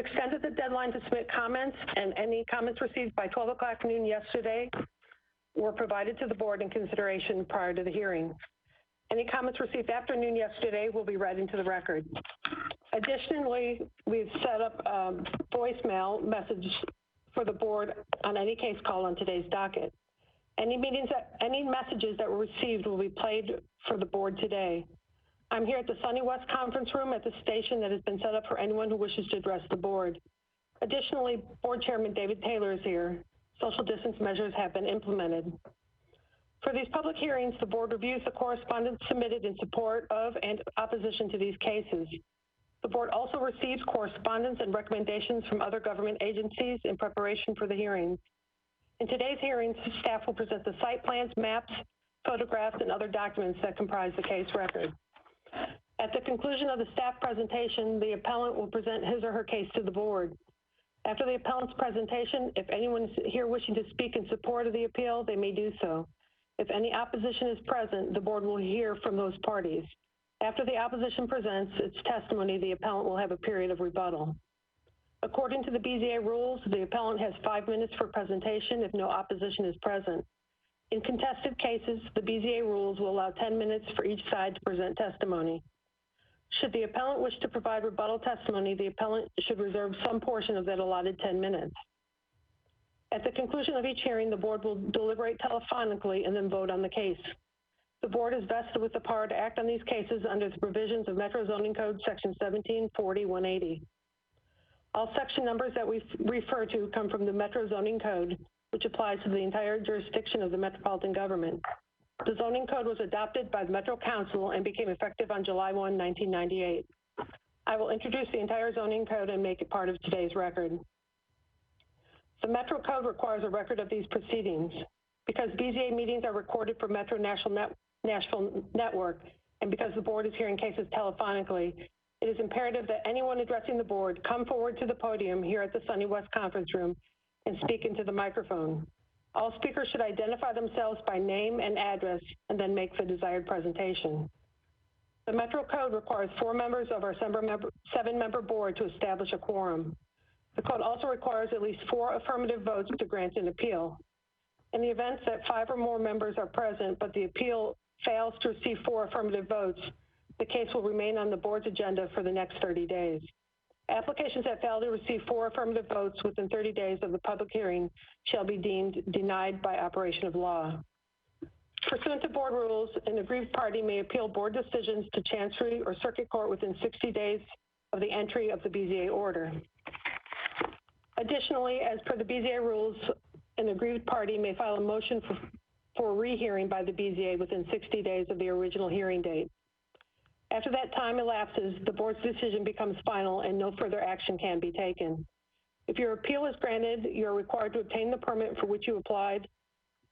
extended the deadline to submit comments, and any comments received by 12 o'clock noon yesterday were provided to the board in consideration prior to the hearing. Any comments received after noon yesterday will be read into the record. Additionally, we've set up a voicemail message for the board on any case call on today's docket. Any messages that were received will be played for the board today. I'm here at the Sunny West Conference Room at the station that has been set up for anyone who wishes to address the board. Additionally, Board Chairman David Taylor is here. Social distance measures have been implemented. For these public hearings, the board reviews the correspondence submitted in support of and opposition to these cases. The board also receives correspondence and recommendations from other government agencies in preparation for the hearings. In today's hearings, staff will present the site plans, maps, photographs, and other documents that comprise the case record. At the conclusion of the staff presentation, the appellant will present his or her case to the board. After the appellant's presentation, if anyone is here wishing to speak in support of the appeal, they may do so. If any opposition is present, the board will hear from those parties. After the opposition presents its testimony, the appellant will have a period of rebuttal. According to the BZA rules, the appellant has 5 minutes for presentation if no opposition is present. In contested cases, the BZA rules will allow 10 minutes for each side to present testimony. Should the appellant wish to provide rebuttal testimony, the appellant should reserve some portion of that allotted 10 minutes. At the conclusion of each hearing, the board will deliberate telephonically and then vote on the case. The board is vested with the power to act on these cases under the provisions of Metro Zoning Code Section 1740-180. All section numbers that we refer to come from the Metro Zoning Code, which applies to the entire jurisdiction of the metropolitan government. The zoning code was adopted by the Metro Council and became effective on July 1, 1998. I will introduce the entire zoning code and make it part of today's record. The Metro Code requires a record of these proceedings. Because BZA meetings are recorded for Metro Nashville Network, and because the board is hearing cases telephonically, it is imperative that anyone addressing the board come forward to the podium here at the Sunny West Conference Room and speak into the microphone. All speakers should identify themselves by name and address and then make the desired presentation. The Metro Code requires 4 members of our 7-member board to establish a quorum. The code also requires at least 4 affirmative votes to grant an appeal. In the event that 5 or more members are present, but the appeal fails to receive 4 affirmative votes, the case will remain on the board's agenda for the next 30 days. Applications that fail to receive 4 affirmative votes within 30 days of the public hearing shall be deemed denied by operation of law. Pursuant to board rules, an aggrieved party may appeal board decisions to Chancery or Circuit Court within 60 days of the entry of the BZA order. Additionally, as per the BZA rules, an aggrieved party may file a motion for rehearing by the BZA within 60 days of the original hearing date. After that time elapses, the board's decision becomes final and no further action can be taken. If your appeal is granted, you're required to obtain the permit for which you applied.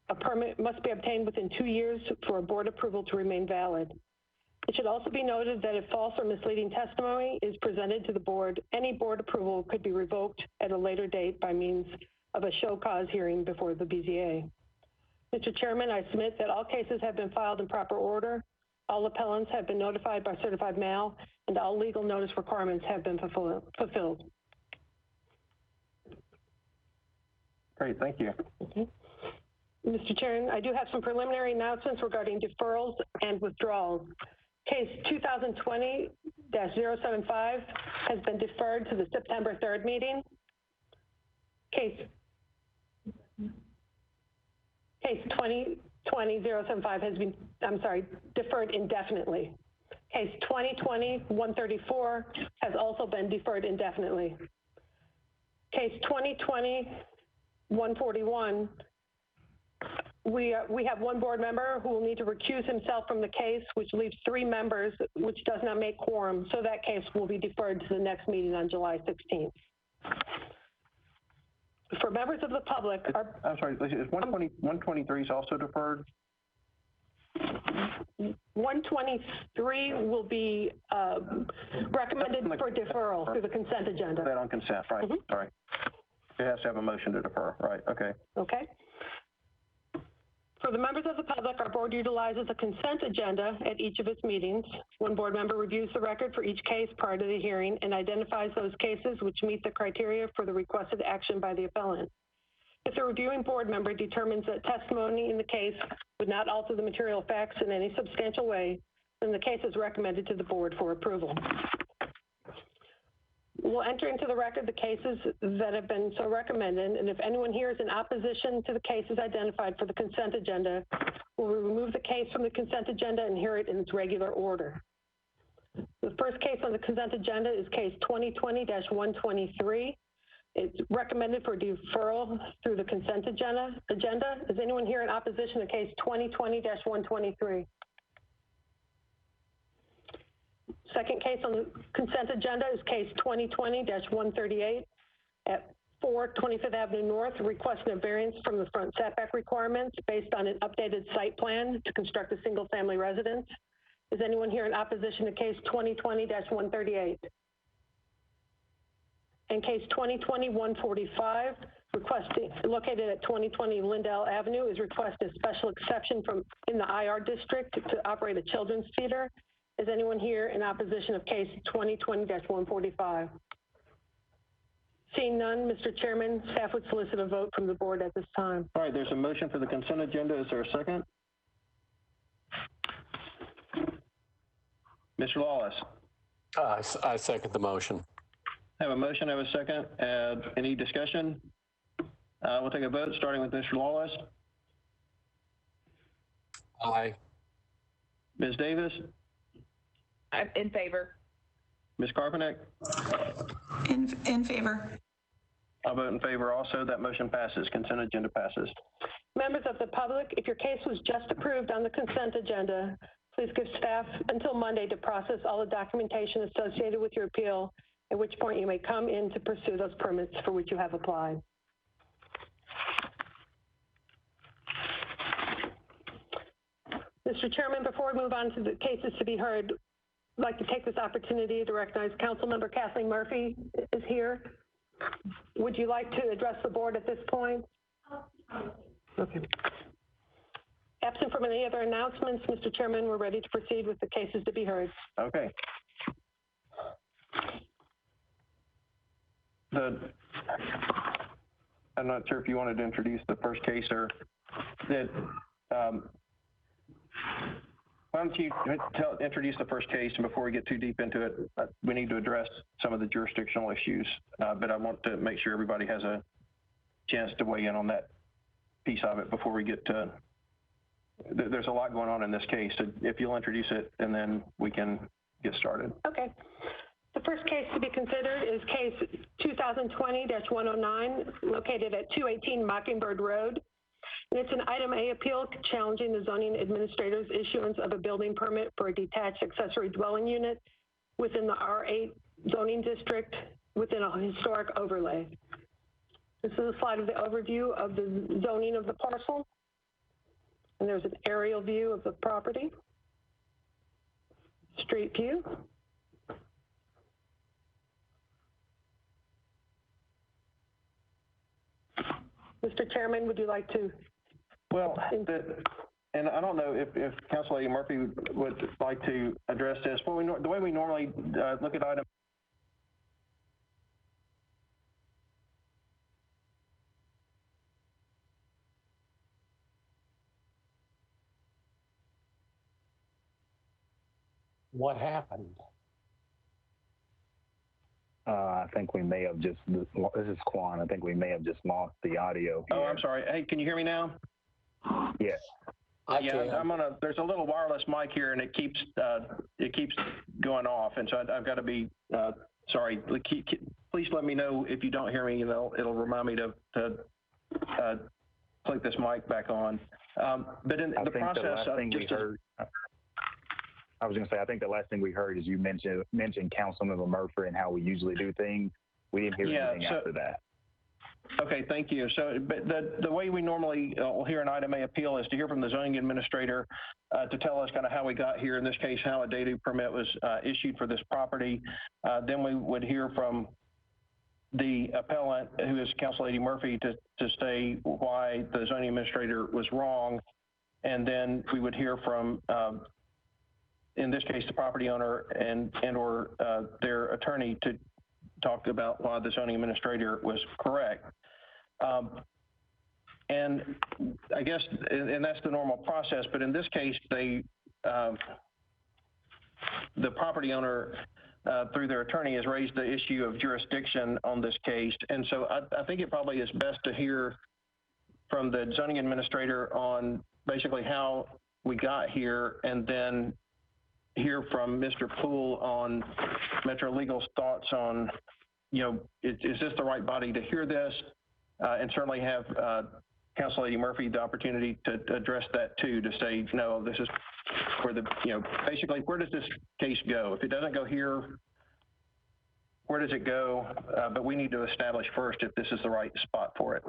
A permit must be obtained within 2 years for a board approval to remain valid. It should also be noted that if false or misleading testimony is presented to the board, any board approval could be revoked at a later date by means of a show cause hearing before the BZA. Mr. Chairman, I submit that all cases have been filed in proper order. All appellants have been notified by certified mail, and all legal notice requirements have been fulfilled. Great, thank you. Okay. Mr. Chairman, I do have some preliminary announcements regarding deferrals and withdrawals. Case 2020-075 has been deferred to the September 3rd meeting. Case 2020-075 has been, deferred indefinitely. Case 2020-134 has also been deferred indefinitely. Case 2020-141, we have 1 board member who will need to recuse himself from the case, which leaves 3 members, which does not make quorum. So that case will be deferred to the next meeting on July 16th. For members of the public, I'm sorry, is 123 is also deferred? 123 will be recommended for deferral through the consent agenda. That on consent, right? Mm-hmm. Sorry. It has to have a motion to defer, right? Okay. Okay. For the members of the public, our board utilizes a consent agenda at each of its meetings. One board member reviews the record for each case prior to the hearing and identifies those cases which meet the criteria for the requested action by the appellant. If the reviewing board member determines that testimony in the case would not alter the material facts in any substantial way, then the case is recommended to the board for approval. We'll enter into the record the cases that have been so recommended, and if anyone here is in opposition to the cases identified for the consent agenda, we'll remove the case from the consent agenda and hear it in its regular order. The first case on the consent agenda is case 2020-123. It's recommended for deferral through the consent agenda. Is anyone here in opposition to case 2020-123? Second case on the consent agenda is case 2020-138 at 4 25th Avenue North, requesting a variance from the front setback requirements based on an updated site plan to construct a single-family residence. Is anyone here in opposition to case 2020-138? And case 2020-145, located at 2020 Lindell Avenue, is requesting a special exception in the IR district to operate a children's theater. Is anyone here in opposition of case 2020-145? Seeing none, Mr. Chairman, staff would solicit a vote from the board at this time. All right, there's a motion for the consent agenda. Is there a second? Mr. Lawless. I second the motion. I have a motion, I have a second. Any discussion? We'll take a vote, starting with Mr. Lawless. Aye. Ms. Davis? I'm in favor. Ms. Carpenter? In favor. I'll vote in favor also. That motion passes. Consent agenda passes. Members of the public, if your case was just approved on the consent agenda, please give staff until Monday to process all the documentation associated with your appeal, at which point you may come in to pursue those permits for which you have applied. Mr. Chairman, before we move on to the cases to be heard, I'd like to take this opportunity to recognize Councilmember Kathleen Murphy is here. Would you like to address the board at this point? Okay. Absent from any other announcements, Mr. Chairman, we're ready to proceed with the cases to be heard. Okay. I'm not sure if you wanted to introduce the first case or that. Why don't you introduce the first case, and before we get too deep into it, we need to address some of the jurisdictional issues, but I want to make sure everybody has a chance to weigh in on that piece of it before we get to, there's a lot going on in this case, so if you'll introduce it, and then we can get started. Okay. The first case to be considered is case 2020-109, located at 218 Mockingbird Road. And it's an item A appeal challenging the zoning administrator's issuance of a building permit for a detached accessory dwelling unit within the R8 zoning district within a historic overlay. This is a slide of the overview of the zoning of the parcel. And there's an aerial view of the property. Street view. Mr. Chairman, would you like to? Well, and I don't know if Council Lady Murphy would like to address this. Well, the way we normally look at items. What happened? I think we may have just, this is Quan, I think we may have just lost the audio here. Oh, I'm sorry. Hey, can you hear me now? Yes. Yeah, there's a little wireless mic here, and it keeps going off, and so I've got to be sorry. Please let me know if you don't hear me, and it'll remind me to click this mic back on. But in the process of I was going to say, I think the last thing we heard is you mentioned Councilmember Murphy and how we usually do things. We didn't hear anything after that. Okay, thank you. So, but the way we normally will hear an item A appeal is to hear from the zoning administrator to tell us kind of how we got here. In this case, how a day-to permit was issued for this property. Then we would hear from the appellant, who is Council Lady Murphy, to say why the zoning administrator was wrong. And then we would hear from, in this case, the property owner and or their attorney to talk about why the zoning administrator was correct. And I guess, and that's the normal process, but in this case, the property owner, through their attorney, has raised the issue of jurisdiction on this case. And so I think it probably is best to hear from the zoning administrator on basically how we got here, and then hear from Mr. Poole on Metro Legal's thoughts on, is this the right body to hear this? And certainly have Council Lady Murphy the opportunity to address that too, to say, no, this is where basically, where does this case go? If it doesn't go here, where does it go? But we need to establish first if this is the right spot for it.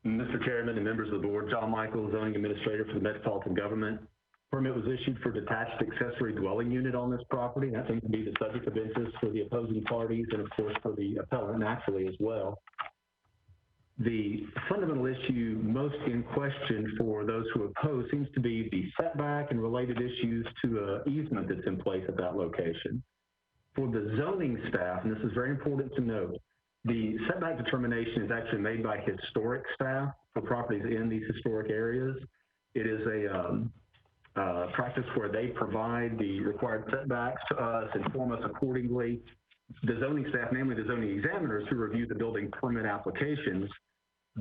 Mr. Chairman and members of the board, John Michael, zoning administrator for the Metropolitan Government. Permit was issued for detached accessory dwelling unit on this property. That seems to be the subject of interest for the opposing parties and, of course, for the appellant naturally as well. The fundamental issue most in question for those who oppose seems to be the setback and related issues to an easement that's in place at that location. For the zoning staff, and this is very important to note, the setback determination is actually made by historic staff for properties in these historic areas. It is a practice where they provide the required setbacks to us, inform us accordingly. The zoning staff, namely the zoning examiners who review the building permit applications,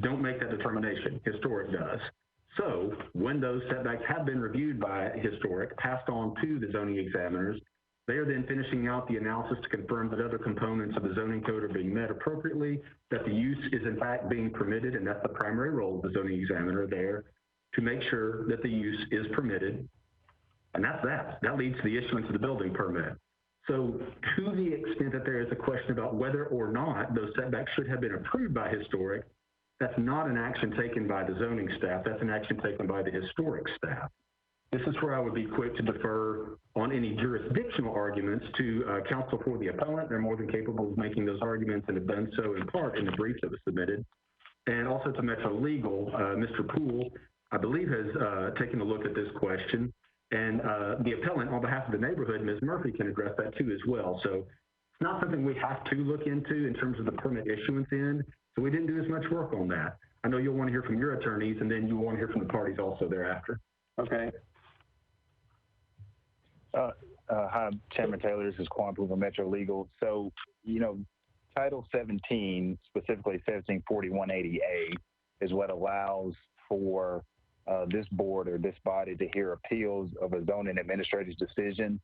don't make that determination. Historic does. So when those setbacks have been reviewed by historic, passed on to the zoning examiners, they are then finishing out the analysis to confirm that other components of the zoning code are being met appropriately, that the use is in fact being permitted, and that's the primary role of the zoning examiner there, to make sure that the use is permitted. And that's that. That leads to the issuance of the building permit. So to the extent that there is a question about whether or not those setbacks should have been approved by historic, that's not an action taken by the zoning staff. That's an action taken by the historic staff. This is where I would be quick to defer on any jurisdictional arguments to counsel for the appellant. They're more than capable of making those arguments and have done so in part in the brief that was submitted. And also to Metro Legal, Mr. Poole, I believe, has taken a look at this question. And the appellant, on behalf of the neighborhood, Ms. Murphy, can address that too as well. So it's not something we have to look into in terms of the permit issuance end. So we didn't do as much work on that. I know you'll want to hear from your attorneys, and then you'll want to hear from the parties also thereafter. Okay. Hi, Chairman Taylor. This is Quan Poole from Metro Legal. So, Title 17, specifically 174180A, is what allows for this board or this body to hear appeals of a zoning administrator's decision.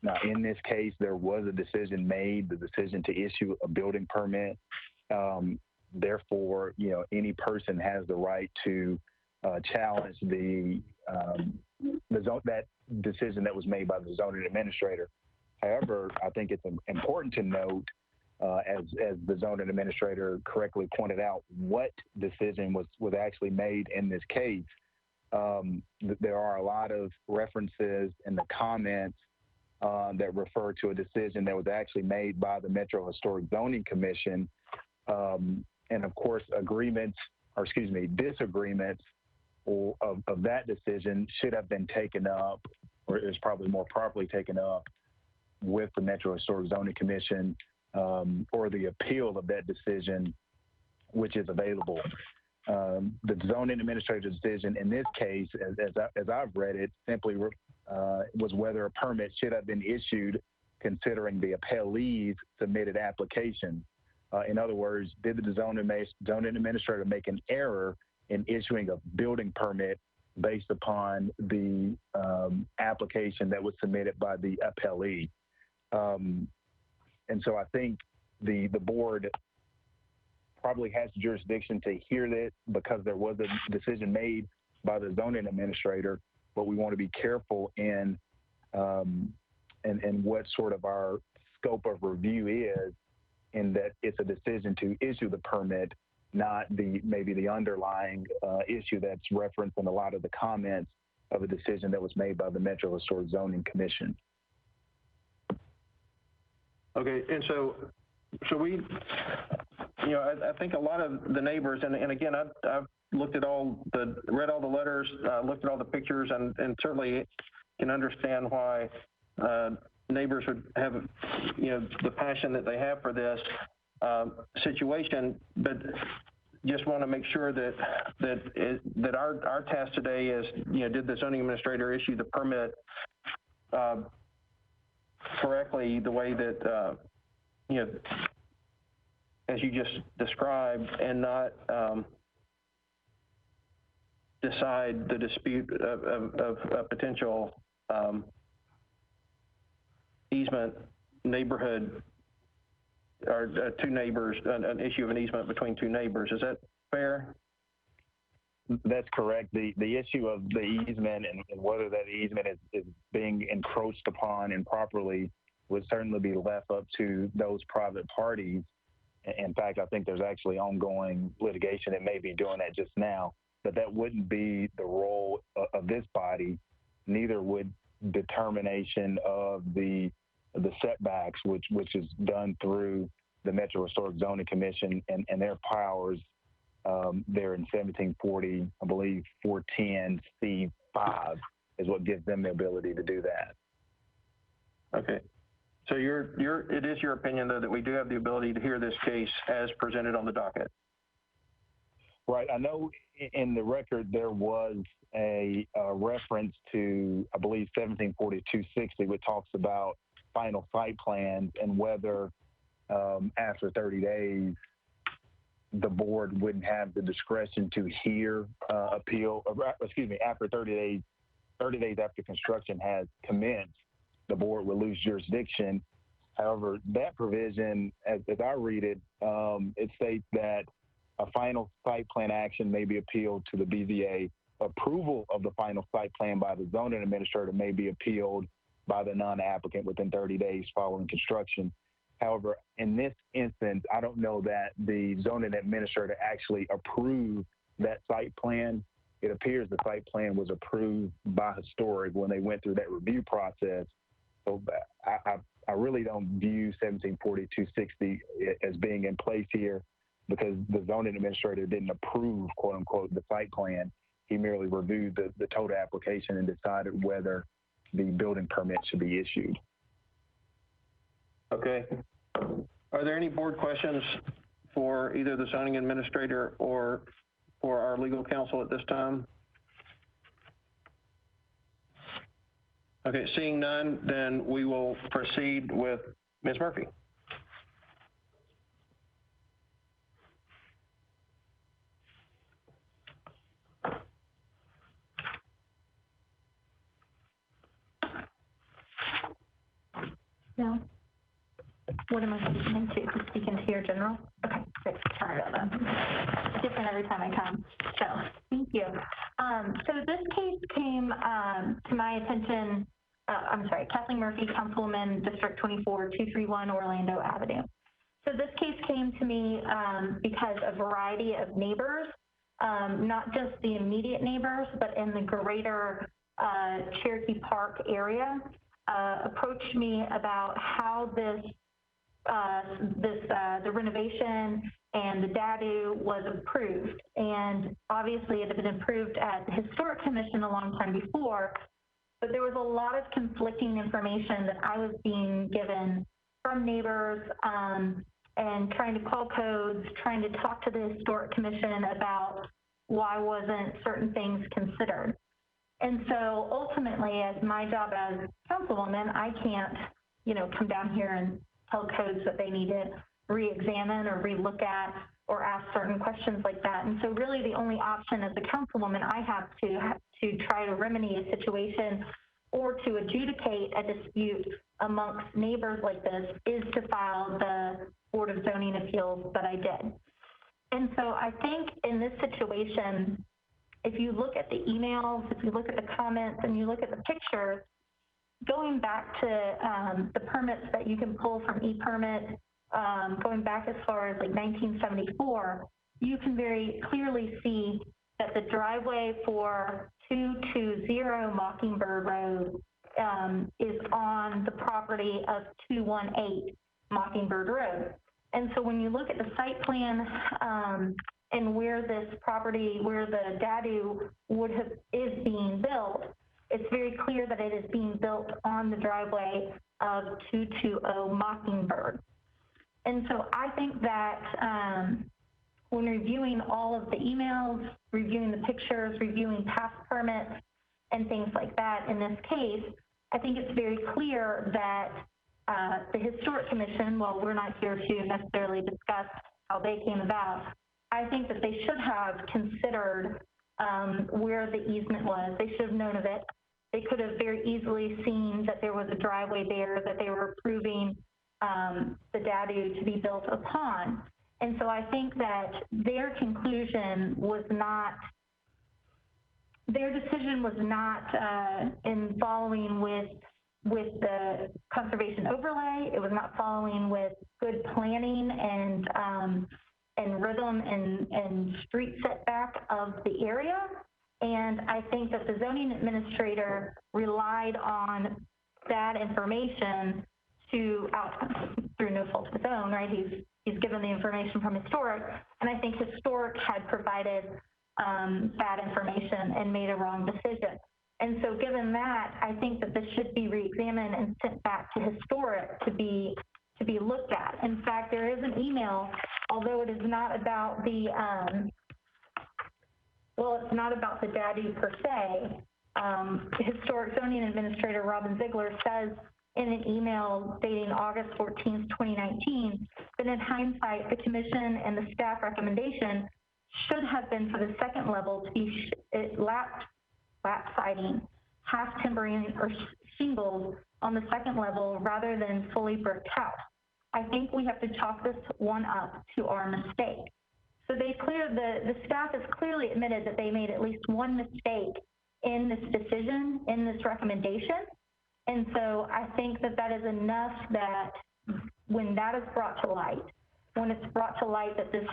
Now, in this case, there was a decision made, the decision to issue a building permit. Therefore, any person has the right to challenge that decision that was made by the zoning administrator. However, I think it's important to note, as the zoning administrator correctly pointed out, what decision was actually made in this case. There are a lot of references in the comments that refer to a decision that was actually made by the Metro Historic Zoning Commission. And of course, disagreements of that decision should have been taken up, or is probably more properly taken up, with the Metro Historic Zoning Commission, or the appeal of that decision, which is available. The zoning administrator's decision in this case, as I've read it, simply was whether a permit should have been issued considering the appellee's submitted application. In other words, did the zoning administrator make an error in issuing a building permit based upon the application that was submitted by the appellee? And so I think the board probably has jurisdiction to hear that because there was a decision made by the zoning administrator, but we want to be careful in what sort of our scope of review is, in that it's a decision to issue the permit, not maybe the underlying issue that's referenced in a lot of the comments of a decision that was made by the Metro Historic Zoning Commission. Okay, and so we, I think a lot of the neighbors, and again, I've looked at read all the letters, looked at all the pictures, and certainly can understand why neighbors would have, the passion that they have for this situation, but just want to make sure that our task today is, did the zoning administrator issue the permit correctly, the way that, as you just described, and not decide the dispute of a potential easement neighborhood, or two neighbors, an issue of an easement between two neighbors. Is that fair? That's correct. The issue of the easement and whether that easement is being encroached upon improperly would certainly be left up to those private parties. In fact, I think there's actually ongoing litigation that may be doing that just now, but that wouldn't be the role of this body. Neither would determination of the setbacks, which is done through the Metro Historic Zoning Commission and their powers. They're in 1740, I believe 410C5 is what gives them the ability to do that. Okay. So it is your opinion, though, that we do have the ability to hear this case as presented on the docket? Right. I know in the record there was a reference to, I believe, 174260, which talks about final site plans and whether after 30 days the board wouldn't have the discretion to hear appeal. After 30 days after construction has commenced, the board would lose jurisdiction. However, that provision, as I read it, it states that a final site plan action may be appealed to the BZA. Approval of the final site plan by the zoning administrator may be appealed by the non-applicant within 30 days following construction. However, in this instance, I don't know that the zoning administrator actually approved that site plan. It appears the site plan was approved by Historic when they went through that review process. So I really don't view 174260 as being in place here because the zoning administrator didn't approve, quote unquote, the site plan. He merely reviewed the total application and decided whether the building permit should be issued. Okay. Are there any board questions for either the zoning administrator or for our legal counsel at this time? Okay, seeing none, then we will proceed with Ms. Murphy. No. What am I speaking into? Speak into your general? Okay, good. Sorry about that. It's different every time I come. So, thank you. So this case came to my attention, Kathleen Murphy, Councilwoman, District 24, 231 Orlando Avenue. So this case came to me because a variety of neighbors, not just the immediate neighbors, but in the greater Cherokee Park area, approached me about how the renovation and the DADU was approved. And obviously it had been approved at the Historic Commission a long time before, but there was a lot of conflicting information that I was being given from neighbors and trying to call codes, trying to talk to the Historic Commission about why wasn't certain things considered. And so ultimately, as my job as councilwoman, I can't, come down here and tell codes that they need to re-examine or re-look at or ask certain questions like that. And so really the only option as a councilwoman I have to try to remedy a situation or to adjudicate a dispute amongst neighbors like this is to file the Board of Zoning Appeals that I did. And so I think in this situation, if you look at the emails, if you look at the comments, and you look at the pictures, going back to the permits that you can pull from e-permit, going back as far as like 1974, you can very clearly see that the driveway for 220 Mockingbird Road is on the property of 218 Mockingbird Road. And so when you look at the site plan and where this property, where the Dadu is being built, it's very clear that it is being built on the driveway of 220 Mockingbird. And so I think that when reviewing all of the emails, reviewing the pictures, reviewing past permits, and things like that in this case, I think it's very clear that the Historic Commission, while we're not here to necessarily discuss how they came about, I think that they should have considered where the easement was. They should have known of it. They could have very easily seen that there was a driveway there that they were approving the Dadu to be built upon. And so I think that their conclusion was not, their decision was not in following with the conservation overlay. It was not following with good planning and rhythm and street setback of the area. And I think that the zoning administrator relied on that information through no fault of his own, right? He's given the information from Historic, and I think Historic had provided bad information and made a wrong decision. And so given that, I think that this should be reexamined and sent back to Historic to be looked at. In fact, there is an email, although it is not about the, it's not about the Dadu per se. Historic zoning administrator Robin Ziegler says in an email dating August 14th, 2019, that in hindsight, the commission and the staff recommendation should have been for the second level to be lap siding, half timbering or shingles on the second level rather than fully bricked house. I think we have to chalk this one up to our mistake. So the staff has clearly admitted that they made at least one mistake in this decision, in this recommendation. And so I think that that is enough that when that is brought to light, when it's brought to light that this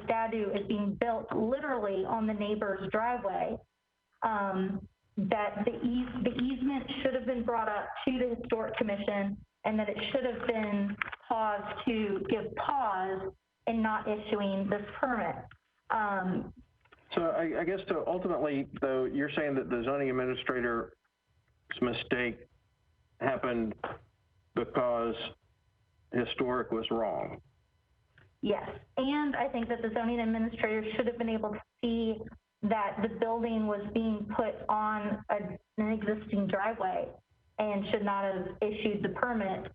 Dadu is being built literally on the neighbor's driveway, that the easement should have been brought up to the Historic Commission, and that it should have been paused to give pause in not issuing this permit. So I guess ultimately, though, you're saying that the zoning administrator's mistake happened because Historic was wrong. Yes, and I think that the zoning administrator should have been able to see that the building was being put on an existing driveway and should not have issued the permit,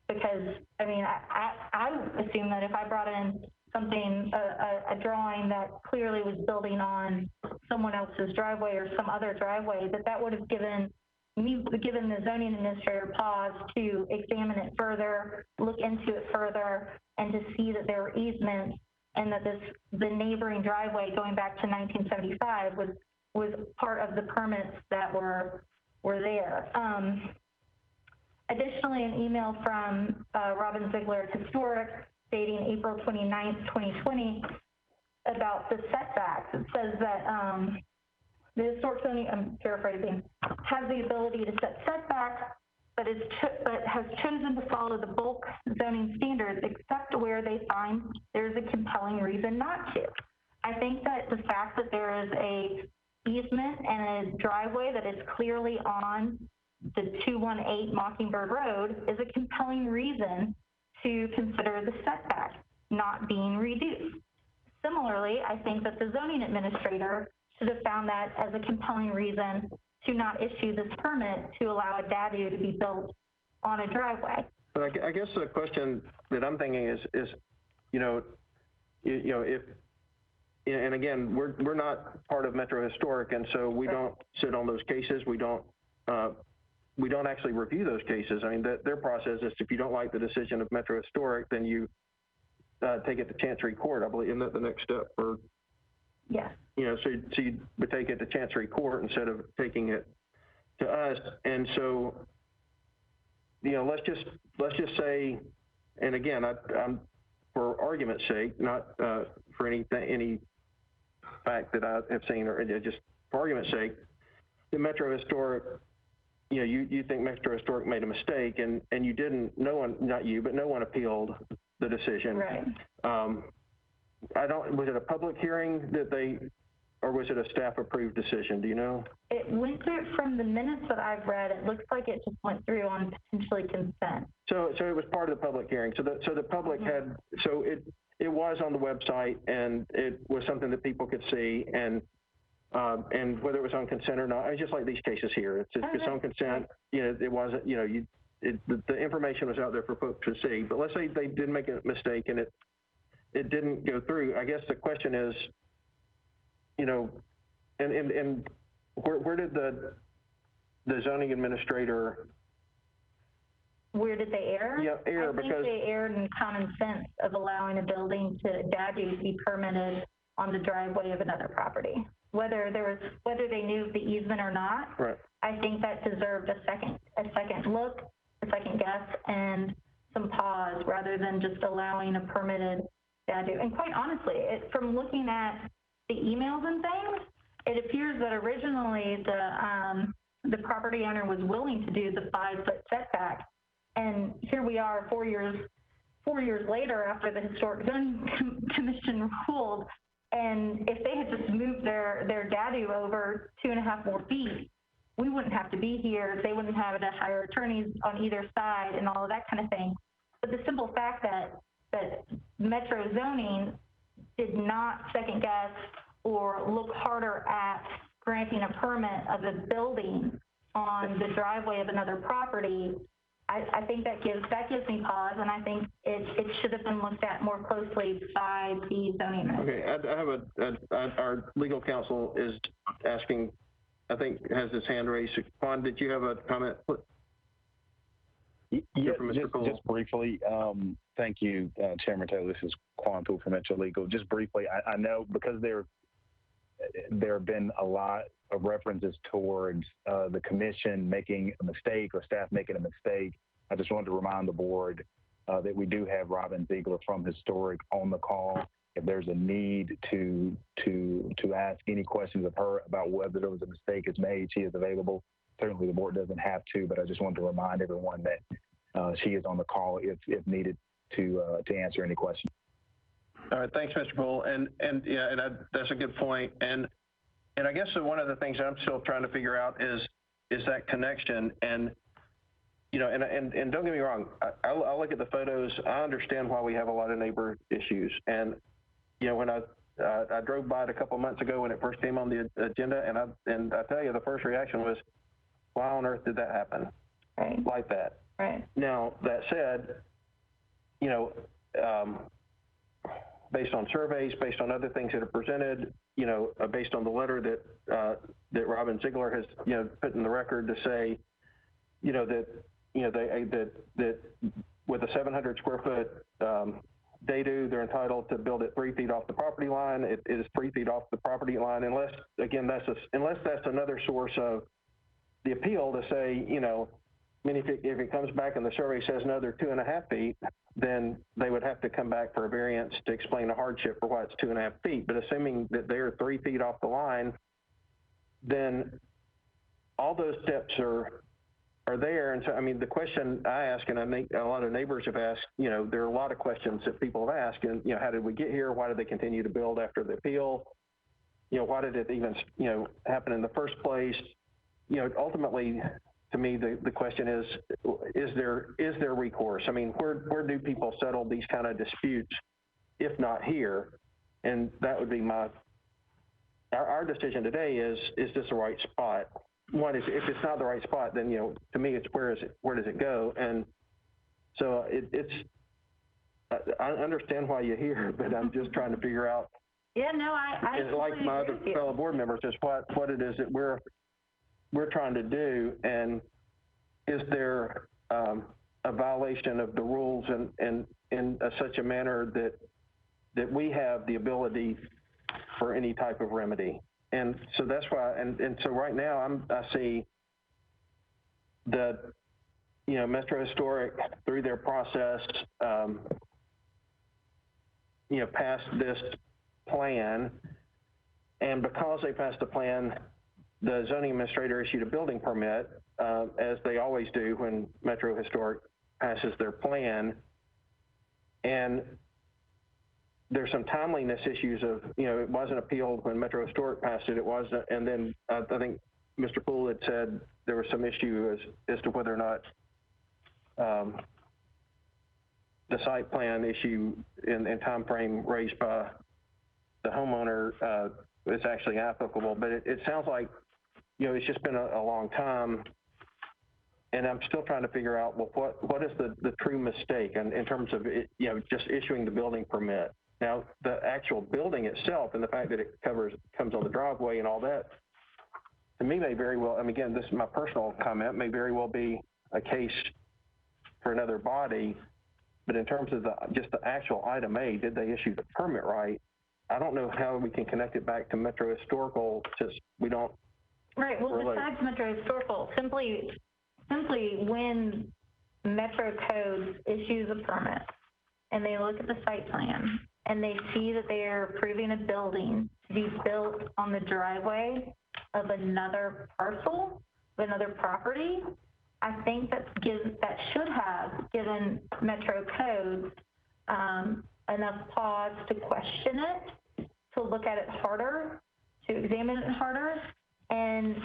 because, I mean, I would assume that if I brought in something, a drawing that clearly was building on someone else's driveway or some other driveway, that would have given the zoning administrator pause to examine it further, look into it further, and to see that there were easements and that the neighboring driveway going back to 1975 was part of the permits that were there. Additionally, an email from Robin Ziegler at Historic dating April 29th, 2020 about the setbacks. It says that the Historic zoning, I'm paraphrasing, has the ability to set setbacks, but has chosen to follow the bulk zoning standards except where they find there's a compelling reason not to. I think that the fact that there is a easement and a driveway that is clearly on the 218 Mockingbird Road is a compelling reason to consider the setback not being reduced. Similarly, I think that the zoning administrator should have found that as a compelling reason to not issue this permit to allow a Dadu to be built on a driveway. But I guess the question that I'm thinking is, if, and again, we're not part of Metro Historic, and so we don't sit on those cases. We don't actually review those cases. I mean, their process is if you don't like the decision of Metro Historic, then you take it to Chancery Court. I believe, isn't that the next step? Or yes. So you would take it to Chancery Court instead of taking it to us. And so, let's just say, and again, I'm for argument's sake, not for any fact that I have seen, or just for argument's sake, the Metro Historic, you think Metro Historic made a mistake, and you didn't, no one, not you, but no one appealed the decision. Right. Was it a public hearing or was it a staff-approved decision? Do you know? It went through, from the minutes that I've read, it looks like it just went through on potentially consent. So it was part of the public hearing. So the public had, so it was on the website, and it was something that people could see, and whether it was on consent or not, it's just like these cases here. It's on consent. It wasn't, the information was out there for folks to see. But let's say they did make a mistake and it didn't go through. I guess the question is, and where did the zoning administrator? Where did they err? Yeah, err I think because they erred in common sense of allowing a building to be permitted on the driveway of another property. Whether they knew the easement or not, right. I think that deserved a second look, a second guess, and some pause rather than just allowing a permitted dadu. And quite honestly, from looking at the emails and things, it appears that originally the property owner was willing to do the 5-foot setback. And here we are 4 years later after the Historic Zoning Commission ruled. And if they had just moved their dadu over 2.5 more feet, we wouldn't have to be here. They wouldn't have to hire attorneys on either side and all of that kind of thing. But the simple fact that Metro Zoning did not second guess or look harder at granting a permit of a building on the driveway of another property, I think that gives me pause, and I think it should have been looked at more closely by the zoning. Okay, I have our legal counsel is asking, I think has his hand raised. Juan, did you have a comment? Yeah, just briefly. Thank you, Chairman Taylor. This is Quan Poole from Metro Legal. Just briefly, I know because there have been a lot of references towards the commission making a mistake or staff making a mistake. I just wanted to remind the board that we do have Robin Ziegler from Historic on the call. If there's a need to ask any questions of her about whether there was a mistake is made, she is available. Certainly the board doesn't have to, but I just wanted to remind everyone that she is on the call if needed to answer any questions. All right, thanks, Mr. Poole. That's a good point. And I guess one of the things I'm still trying to figure out is that connection. And and don't get me wrong, I'll look at the photos. I understand why we have a lot of neighbor issues. And when I drove by it a couple months ago when it first came on the agenda, and I tell you, the first reaction was, why on earth did that happen? Right. Like that? Right. Now that said, based on surveys, based on other things that are presented, based on the letter that Robin Ziegler has, put in the record to say, that with a 700 square foot dadu, they're entitled to build it 3 feet off the property line. It is 3 feet off the property line, unless that's another source of the appeal to say, if it comes back and the survey says no, they're 2.5 feet, then they would have to come back for a variance to explain the hardship for why it's 2.5 feet. But assuming that they're 3 feet off the line, then all those steps are there. And so, the question I ask, and I think a lot of neighbors have asked, there are a lot of questions that people have asked, and, how did we get here? Why did they continue to build after the appeal? Why did it even, happen in the first place? Ultimately, to me, the question is there recourse? Where do people settle these kind of disputes, if not here? And that would be our decision today is this the right spot? One is, if it's not the right spot, then, to me, it's where does it go? And so I understand why you're here, but I'm just trying to figure out. Yeah, no, I like my other fellow board members, is what it is that we're trying to do, and is there a violation of the rules in such a manner that we have the ability for any type of remedy? And so that's why, and so right now I see the Metro Historic through their process passed this plan, and because they passed the plan, the zoning administrator issued a building permit, as they always do when Metro Historic passes their plan. And there's some timeliness issues of, it wasn't appealed when Metro Historic passed it. It wasn't. And then I think Mr. Poole had said there was some issue as to whether or not the site plan issue and time frame raised by the homeowner is actually applicable. But it sounds like, it's just been a long time. And I'm still trying to figure out, well, what is the true mistake in terms of it, just issuing the building permit. Now, the actual building itself and the fact that it comes on the driveway and all that, to me may very well, again, this is my personal comment, may very well be a case for another body, but in terms of just the actual item A, did they issue the permit right? I don't know how we can connect it back to Metro Historical since we don't. Right, well, relate. besides Metro Historical, simply when Metro Code issues a permit and they look at the site plan and they see that they are approving a building to be built on the driveway of another parcel, of another property, I think that should have given Metro Code enough pause to question it, to look at it harder, to examine it harder, and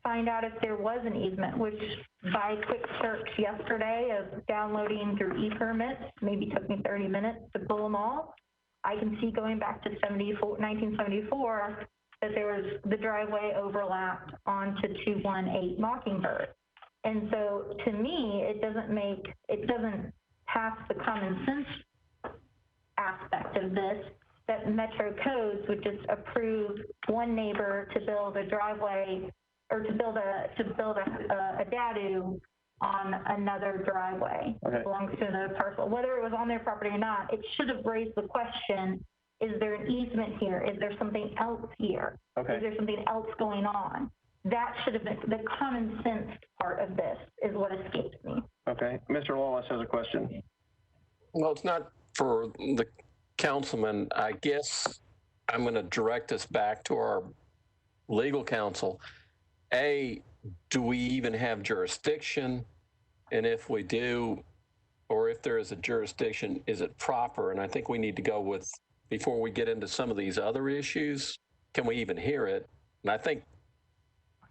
find out if there was an easement, which by quick search yesterday of downloading through e-permits, maybe took me 30 minutes to pull them all. I can see going back to 1974 that there was the driveway overlapped onto 218 Mockingbird. And so to me, it doesn't pass the common sense aspect of this, that Metro Codes would just approve one neighbor to build a driveway or to build a dadu on another driveway that belongs to another parcel. Whether it was on their property or not, it should have raised the question, is there an easement here? Is there something else here? Okay. Is there something else going on? That should have been the common sense part of this is what escapes me. Okay. Mr. Lawless has a question. Well, it's not for the councilman. I guess I'm going to direct us back to our legal counsel. Do we even have jurisdiction? And if we do, or if there is a jurisdiction, is it proper? And I think we need to go with, before we get into some of these other issues, can we even hear it? And I think,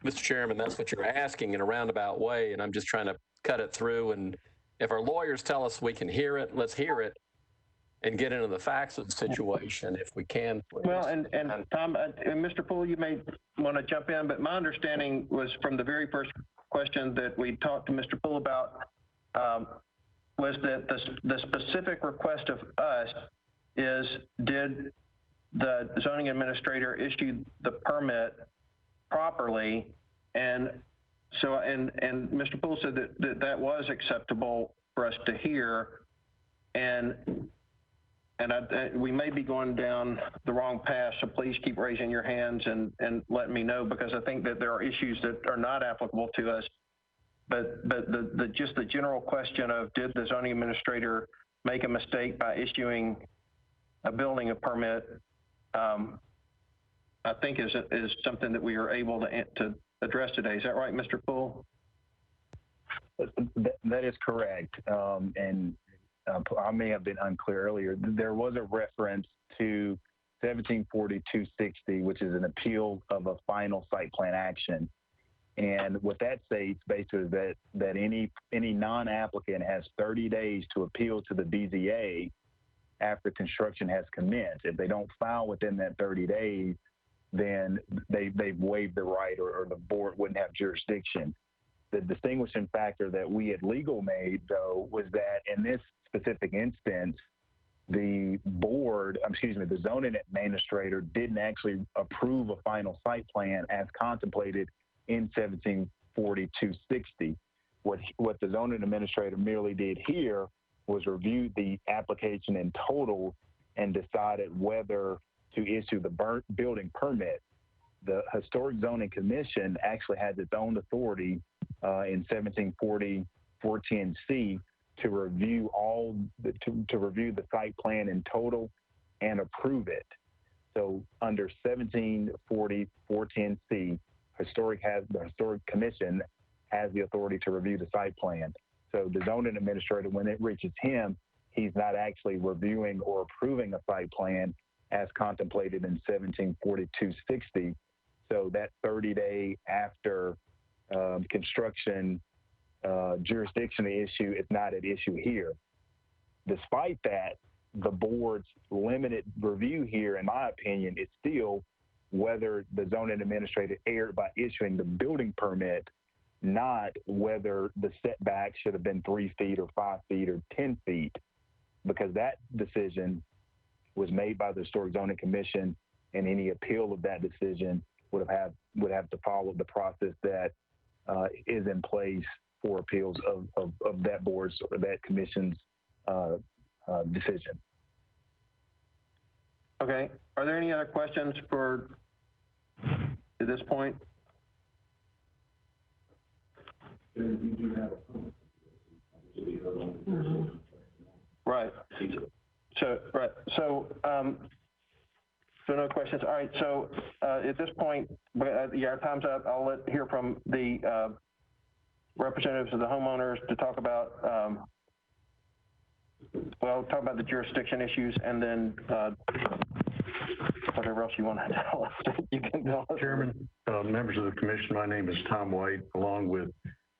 Mr. Chairman, that's what you're asking in a roundabout way, and I'm just trying to cut it through. And if our lawyers tell us we can hear it, let's hear it and get into the facts of the situation if we can, please. Well, and Tom, and Mr. Poole, you may want to jump in, but my understanding was from the very first question that we talked to Mr. Poole about was that the specific request of us is, did the zoning administrator issue the permit properly? And so, and Mr. Poole said that was acceptable for us to hear. And we may be going down the wrong path, so please keep raising your hands and let me know, because I think that there are issues that are not applicable to us. But just the general question of, did the zoning administrator make a mistake by issuing a building permit, I think is something that we are able to address today. Is that right, Mr. Poole? That is correct. And I may have been unclear earlier. There was a reference to 174260, which is an appeal of a final site plan action. And what that states basically is that any non-applicant has 30 days to appeal to the BZA after construction has commenced. If they don't file within that 30 days, then they've waived the right, or the board wouldn't have jurisdiction. The distinguishing factor that we at legal made, though, was that in this specific instance, the zoning administrator didn't actually approve a final site plan as contemplated in 174260. What the zoning administrator merely did here was review the application in total and decided whether to issue the building permit. The Historic Zoning Commission actually has its own authority in 1740-410C to review to review the site plan in total and approve it. So under 1740-410C, the Historic Commission has the authority to review the site plan. So the zoning administrator, when it reaches him, he's not actually reviewing or approving a site plan as contemplated in 174260. So that 30-day after construction jurisdiction issue is not at issue here. Despite that, the board's limited review here, in my opinion, is still whether the zoning administrator erred by issuing the building permit, not whether the setback should have been 3 feet or 5 feet or 10 feet, because that decision was made by the Historic Zoning Commission, and any appeal of that decision would have to follow the process that is in place for appeals of that board's or that commission's decision. Okay. Are there any other questions at this point? Right. So no questions. All right. So at this point, our time's up. I'll hear from the representatives of the homeowners to talk about, talk about the jurisdiction issues, and then whatever else you want to tell us. You can tell us. Chairman, members of the commission, my name is Tom White, along with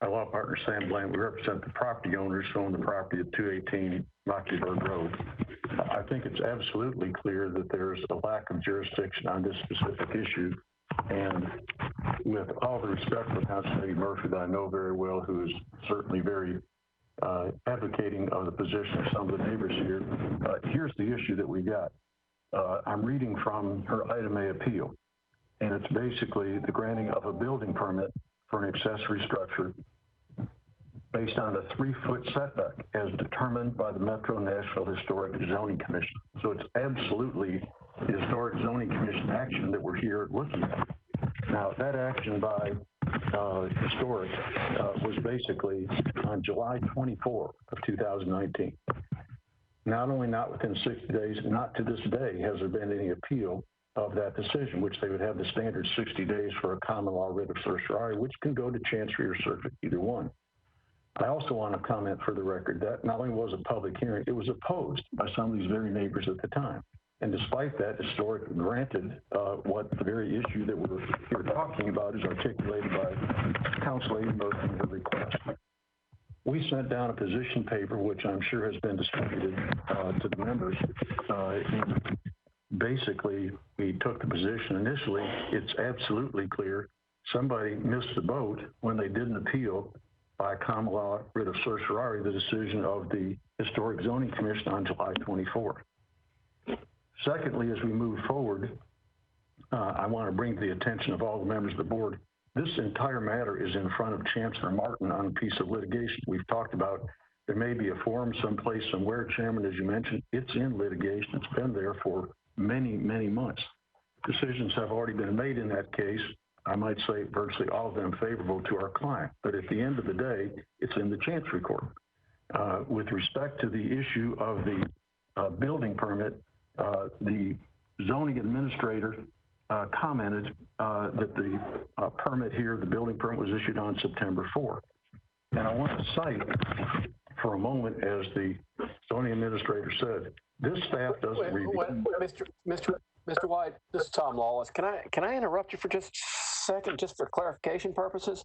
my law partner Sam Bland. We represent the property owners who own the property at 218 Mockingbird Road. I think it's absolutely clear that there's a lack of jurisdiction on this specific issue. And with all the respect for Councilor Murphy, that I know very well, who is certainly very advocating of the position of some of the neighbors here, here's the issue that we got. I'm reading from her item A appeal, and it's basically the granting of a building permit for an accessory structure based on a 3-foot setback as determined by the Metro Nashville Historic Zoning Commission. So it's absolutely the Historic Zoning Commission action that we're here looking at. Now, that action by Historic was basically on July 24 of 2019. Not only not within 60 days, not to this day has there been any appeal of that decision, which they would have the standard 60 days for a common law writ of certiorari, which can go to Chancery or Circuit, either one. I also want to comment for the record that not only was a public hearing, it was opposed by some of these very neighbors at the time. And despite that, Historic granted what the very issue that we're here talking about is articulated by Councilor Murphy in her request. We sent down a position paper, which I'm sure has been distributed to the members. And basically, we took the position initially, it's absolutely clear somebody missed the boat when they didn't appeal by common law writ of certiorari the decision of the Historic Zoning Commission on July 24. Secondly, as we move forward, I want to bring to the attention of all the members of the board, this entire matter is in front of Chancellor Martin on a piece of litigation. We've talked about there may be a forum someplace somewhere, Chairman, as you mentioned, it's in litigation. It's been there for many, many months. Decisions have already been made in that case. I might say virtually all of them favorable to our client. But at the end of the day, it's in the Chancery Court. With respect to the issue of the building permit, the zoning administrator commented that the permit here, the building permit, was issued on September 4th. And I want to cite for a moment, as the zoning administrator said, this staff doesn't review. Mr. White, this is Tom Lawless. Can I interrupt you for just a second, just for clarification purposes?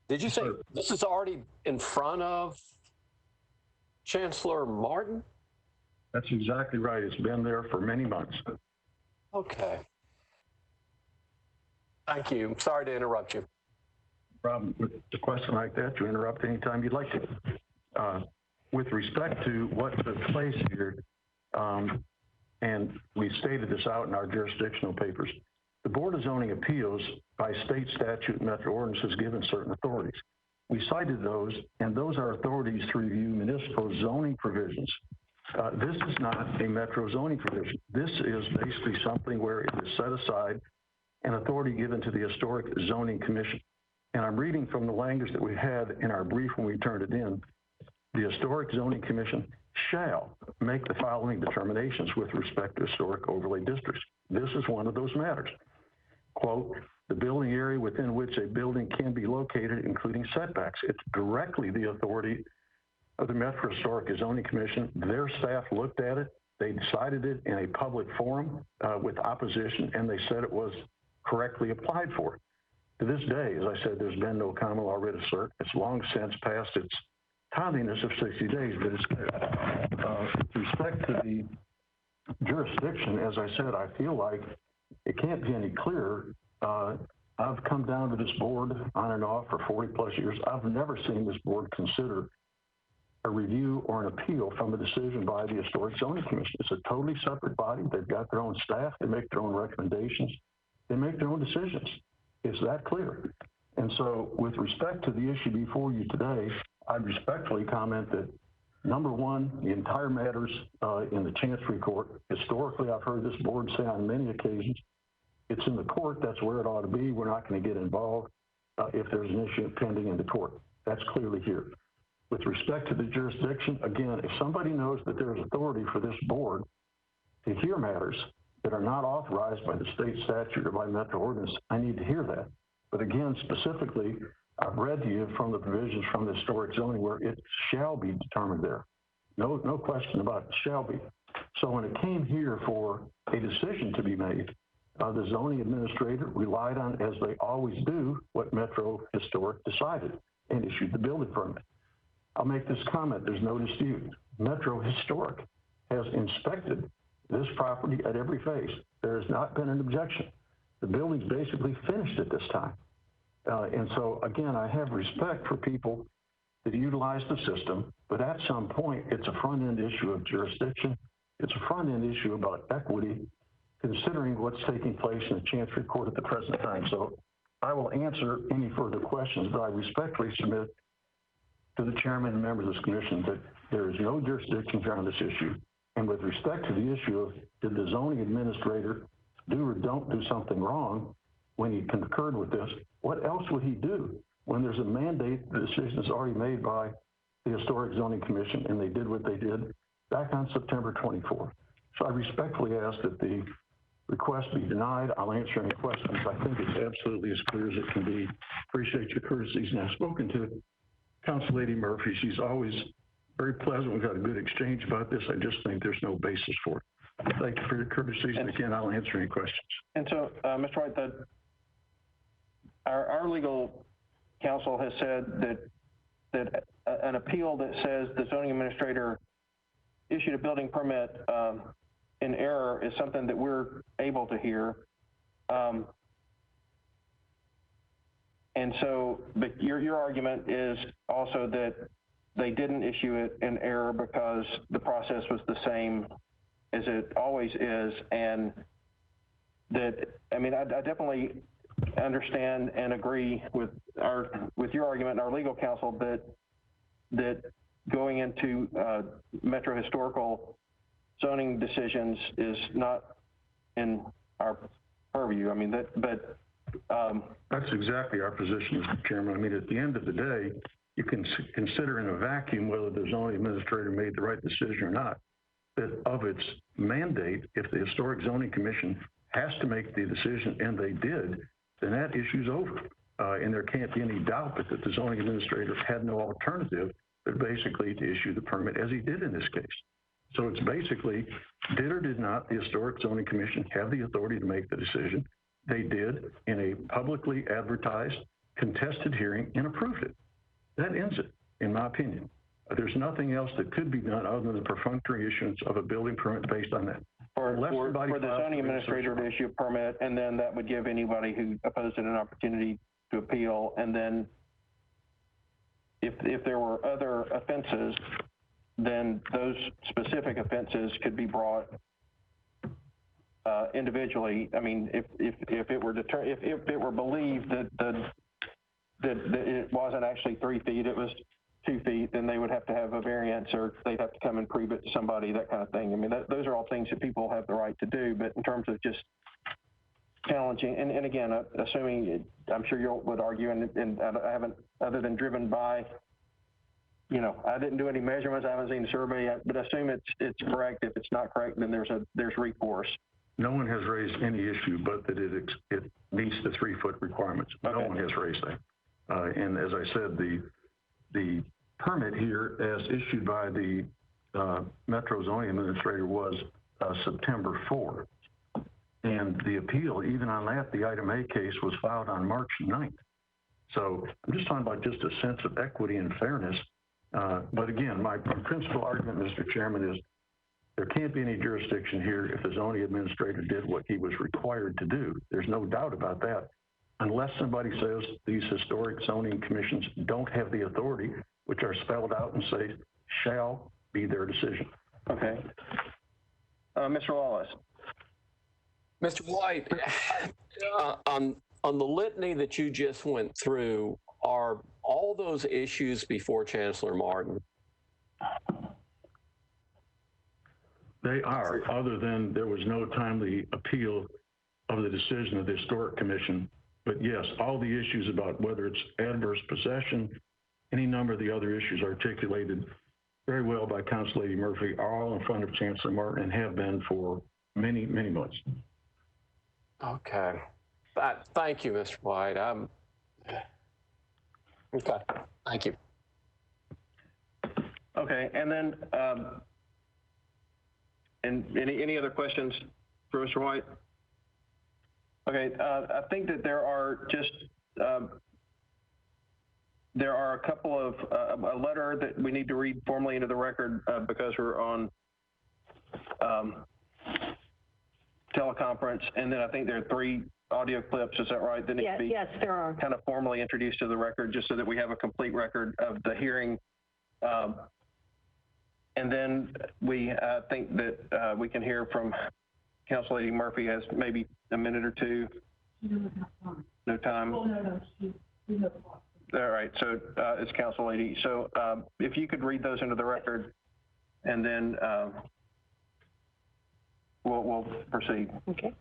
Did you say this is already in front of Chancellor Martin? That's exactly right. It's been there for many months. Okay. Thank you. Sorry to interrupt you. Problem with a question like that, you interrupt anytime you'd like to. With respect to what took place here, and we stated this out in our jurisdictional papers, the Board of Zoning Appeals, by state statute and Metro ordinance, is given certain authorities. We cited those, and those are authorities to review municipal zoning provisions. This is not a Metro zoning provision. This is basically something where it is set aside, an authority given to the Historic Zoning Commission. And I'm reading from the language that we had in our brief when we turned it in. The Historic Zoning Commission shall make the following determinations with respect to historic overlay districts. This is one of those matters. Quote, the building area within which a building can be located, including setbacks. It's directly the authority of the Metro Historic Zoning Commission. Their staff looked at it. They decided it in a public forum with opposition, and they said it was correctly applied for. To this day, as I said, there's been no common law writ of cert. It's long since passed its timeliness of 60 days, but it's there. With respect to the jurisdiction, as I said, I feel like it can't be any clearer. I've come down to this board on and off for 40 plus years. I've never seen this board consider a review or an appeal from a decision by the Historic Zoning Commission. It's a totally separate body. They've got their own staff. They make their own recommendations. They make their own decisions. It's that clear. And so with respect to the issue before you today, I'd respectfully comment that, number one, the entire matters in the Chancery Court. Historically, I've heard this board say on many occasions, it's in the court, that's where it ought to be. We're not going to get involved if there's an issue pending in the court. That's clearly here. With respect to the jurisdiction, again, if somebody knows that there's authority for this board to hear matters that are not authorized by the state statute or by Metro ordinance, I need to hear that. But again, specifically, I've read to you from the provisions from the historic zoning where it shall be determined there. No question about it, shall be. So when it came here for a decision to be made, the zoning administrator relied on, as they always do, what Metro Historic decided and issued the building permit. I'll make this comment, there's no dispute. Metro Historic has inspected this property at every phase. There has not been an objection. The building's basically finished at this time. And so, again, I have respect for people that utilize the system, but at some point, it's a front-end issue of jurisdiction. It's a front-end issue about equity, considering what's taking place in the Chancery Court at the present time. So I will answer any further questions, but I respectfully submit to the chairman and members of this commission that there is no jurisdiction around this issue. And with respect to the issue of did the zoning administrator do or don't do something wrong when he concurred with this, what else would he do when there's a mandate, the decision is already made by the Historic Zoning Commission, and they did what they did back on September 24th. So I respectfully ask that the request be denied. I'll answer any questions. I think it's absolutely as clear as it can be. Appreciate your courtesies. And I've spoken to Council Lady Murphy. She's always very pleasant. We've got a good exchange about this. I just think there's no basis for it. Thank you for your courtesies. And again, I'll answer any questions. And so, Mr. White, our legal counsel has said that an appeal that says the zoning administrator issued a building permit in error is something that we're able to hear. And so, but your argument is also that they didn't issue it in error because the process was the same as it always is, and that, I mean, I definitely understand and agree with your argument and our legal counsel that going into Metro historical zoning decisions is not in our purview. I mean, that's exactly our position, Mr. Chairman. I mean, at the end of the day, you can consider in a vacuum whether the zoning administrator made the right decision or not. That of its mandate, if the Historic Zoning Commission has to make the decision, and they did, then that issue's over. And there can't be any doubt that the zoning administrator had no alternative but basically to issue the permit as he did in this case. So it's basically, did or did not the Historic Zoning Commission have the authority to make the decision? They did in a publicly advertised, contested hearing and approved it. That ends it, in my opinion. There's nothing else that could be done other than the perfunctory issuance of a building permit based on that. For the zoning administrator to issue a permit, and then that would give anybody who opposed it an opportunity to appeal. And then if there were other offenses, then those specific offenses could be brought individually. I mean, if it were believed that it wasn't actually 3 feet, it was 2 feet, then they would have to have a variance, or they'd have to come and prove it to somebody, that kind of thing. I mean, those are all things that people have the right to do, but in terms of just challenging, and again, assuming, I'm sure you would argue, and I haven't, other than driven by, you know, I didn't do any measurements, I haven't seen the survey yet, but assume it's correct. If it's not correct, then there's recourse. No one has raised any issue but that it meets the 3-foot requirements. Okay. No one has raised that. And as I said, the permit here as issued by the Metro Zoning Administrator was September 4th. And the appeal, even on that, the item A case was filed on March 9th. So I'm just talking about just a sense of equity and fairness. But again, my principal argument, Mr. Chairman, is there can't be any jurisdiction here if the zoning administrator did what he was required to do. There's no doubt about that. Unless somebody says these historic zoning commissions don't have the authority, which are spelled out and say, shall be their decision. Okay. Mr. Wallace. Mr. White, on the litany that you just went through, are all those issues before Chancellor Martin? They are, other than there was no timely appeal of the decision of the Historic Commission. But yes, all the issues about whether it's adverse possession, any number of the other issues articulated very well by Council Lady Murphy are all in front of Chancellor Martin and have been for many, many months. Okay. Thank you, Mr. White. Okay. Thank you. Okay, and then, and any other questions for Mr. White? Okay, I think that there are just, there are a couple of, a letter that we need to read formally into the record because we're on teleconference, and then I think there are 3 audio clips, is that right? That need to be Yes, there are. kind of formally introduced to the record just so that we have a complete record of the hearing. And then we think that we can hear from Council Lady Murphy has maybe a minute or 2. No time? Well, no. All right, so it's Council Lady. So if you could read those into the record, and then we'll proceed. Okay.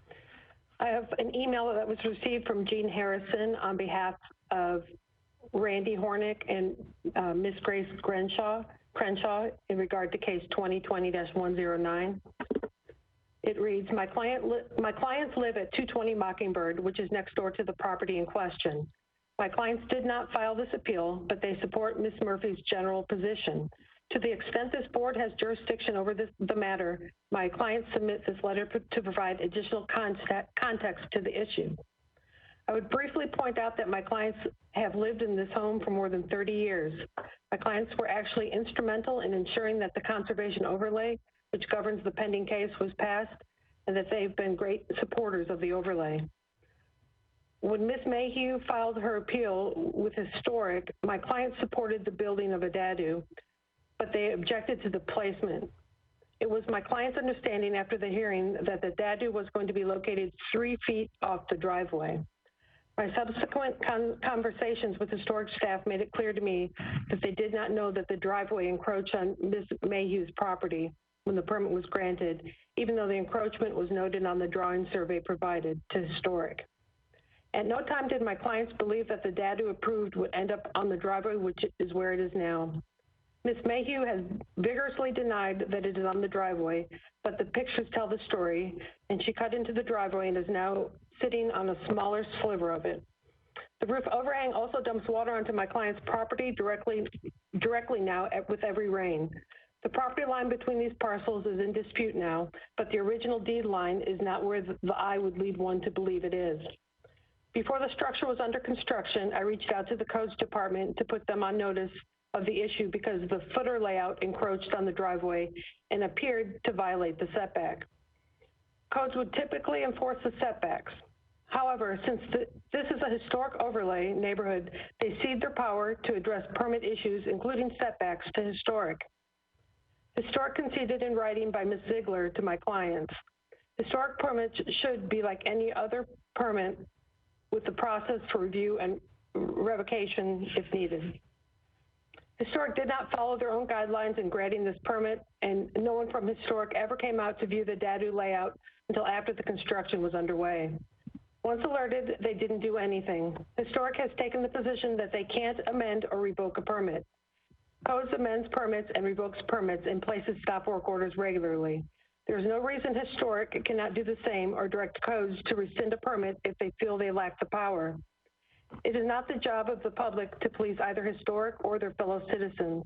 I have an email that was received from Jean Harrison on behalf of Randy Hornick and Miss Grace Crenshaw in regard to case 2020-109. It reads, my clients live at 220 Mockingbird, which is next door to the property in question. My clients did not file this appeal, but they support Ms. Murphy's general position. To the extent this board has jurisdiction over the matter, my client submits this letter to provide additional context to the issue. I would briefly point out that my clients have lived in this home for more than 30 years. My clients were actually instrumental in ensuring that the conservation overlay, which governs the pending case, was passed, and that they've been great supporters of the overlay. When Ms. Mayhew filed her appeal with Historic, my client supported the building of a dadu, but they objected to the placement. It was my client's understanding after the hearing that the dadu was going to be located 3 feet off the driveway. My subsequent conversations with Historic staff made it clear to me that they did not know that the driveway encroached on Ms. Mayhew's property when the permit was granted, even though the encroachment was noted on the drawing survey provided to Historic. At no time did my clients believe that the dadu approved would end up on the driveway, which is where it is now. Ms. Mayhew has vigorously denied that it is on the driveway, but the pictures tell the story, and she cut into the driveway and is now sitting on a smaller sliver of it. The roof overhang also dumps water onto my client's property directly now with every rain. The property line between these parcels is in dispute now, but the original deed line is not where the eye would lead one to believe it is. Before the structure was under construction, I reached out to the codes department to put them on notice of the issue because the footer layout encroached on the driveway and appeared to violate the setback. Codes would typically enforce the setbacks. However, since this is a historic overlay neighborhood, they cede their power to address permit issues, including setbacks, to Historic. Historic conceded in writing by Ms. Ziegler to my clients. Historic permits should be like any other permit with the process for review and revocation if needed. Historic did not follow their own guidelines in granting this permit, and no one from Historic ever came out to view the dadu layout until after the construction was underway. Once alerted, they didn't do anything. Historic has taken the position that they can't amend or revoke a permit. Codes amends permits and revokes permits and places stop work orders regularly. There's no reason Historic cannot do the same or direct codes to rescind a permit if they feel they lack the power. It is not the job of the public to police either historic or their fellow citizens.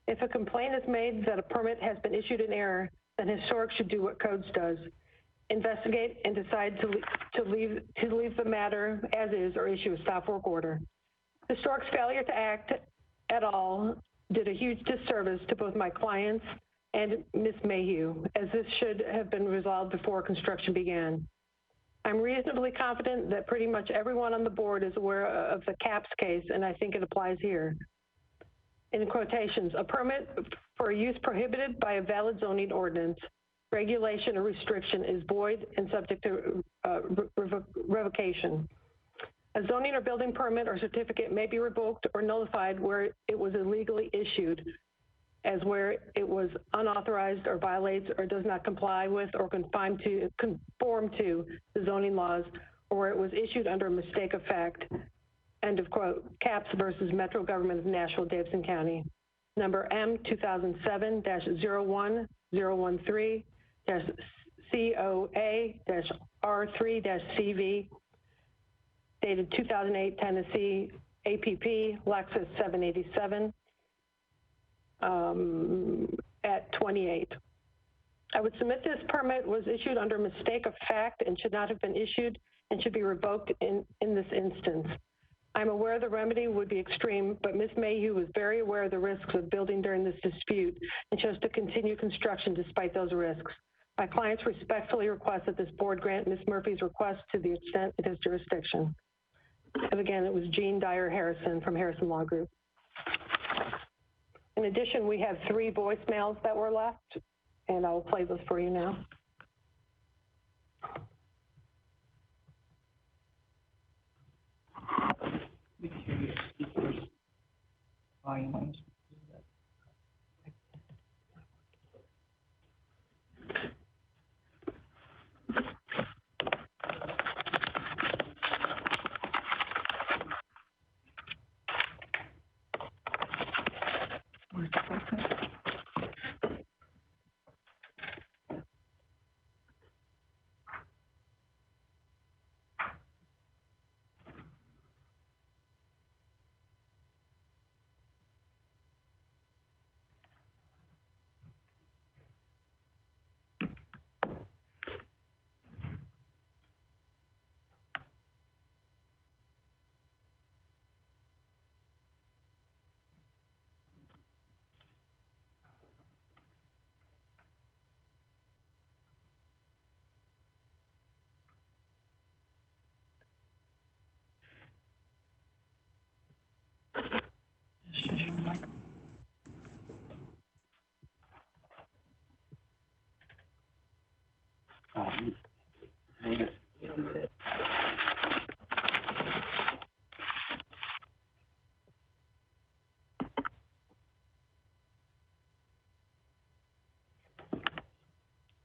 If a complaint is made that a permit has been issued in error, then historic should do what codes does: investigate and decide to leave the matter as is or issue a stop work order. Historic's failure to act at all did a huge disservice to both my clients and Ms. Mayhew, as this should have been resolved before construction began. I'm reasonably confident that pretty much everyone on the board is aware of the CAPS case, and I think it applies here. In quotations, a permit for a use prohibited by a valid zoning ordinance, regulation, or restriction is void and subject to revocation. A zoning or building permit or certificate may be revoked or nullified where it was illegally issued, as where it was unauthorized or violates or does not comply with or conform to the zoning laws, or where it was issued under a mistake of fact. End of quote. CAPS versus Metro Government of Nashville, Davidson County. Number M 2007-013-COA-R3-CV, dated 2008, Tennessee, APP, Lexus 787, at 28. I would submit this permit was issued under mistake of fact and should not have been issued and should be revoked in this instance. I'm aware the remedy would be extreme, but Ms. Mayhew was very aware of the risks of building during this dispute and chose to continue construction despite those risks. My clients respectfully request that this board grant Ms. Murphy's request to the extent it has jurisdiction. And again, it was Jean Dyer Harrison from Harrison Law Group. In addition, we have 3 voicemails that were left, and I'll play those for you now.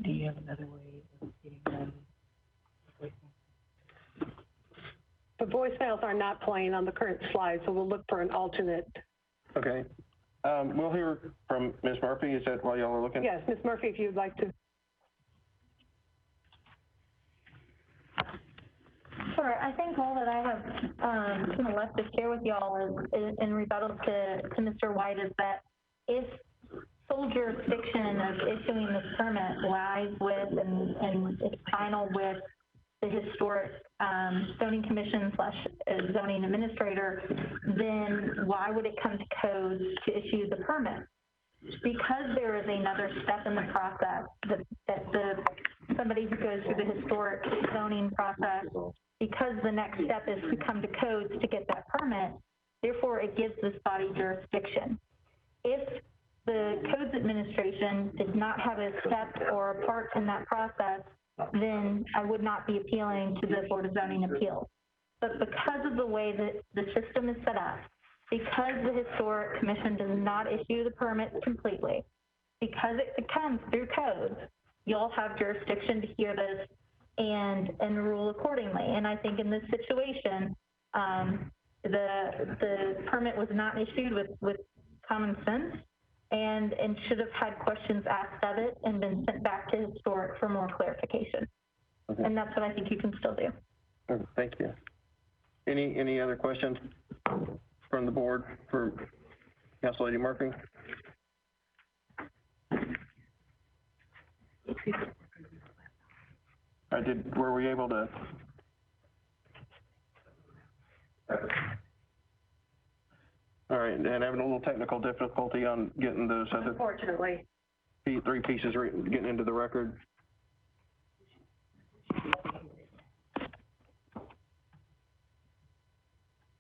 Do you have another way of getting them? The voicemails are not playing on the current slide, so we'll look for an alternate. Okay. We'll hear from Ms. Murphy. Is that while y'all are looking? Yes, Ms. Murphy, if you'd like to. Sure. I think all that I have kind of left to share with y'all is in rebuttal to Mr. White is that if sole jurisdiction of issuing this permit lies with and is final with the historic zoning commission / zoning administrator, then why would it come to codes to issue the permit? Because there is another step in the process that somebody who goes through the historic zoning process, because the next step is to come to codes to get that permit, therefore it gives this body jurisdiction. If the codes administration did not have a step or a part in that process, then I would not be appealing to the Board of Zoning Appeals. But because of the way that the system is set up, because the Historic Commission does not issue the permits completely, because it comes through codes, you'll have jurisdiction to hear this and rule accordingly. And I think in this situation, the permit was not issued with common sense and should have had questions asked of it and been sent back to Historic for more clarification. Okay. And that's what I think you can still do. Thank you. Any other questions from the board for Council Lady Murphy? Were we able to? All right, and having a little technical difficulty on getting those other Unfortunately. three pieces getting into the record.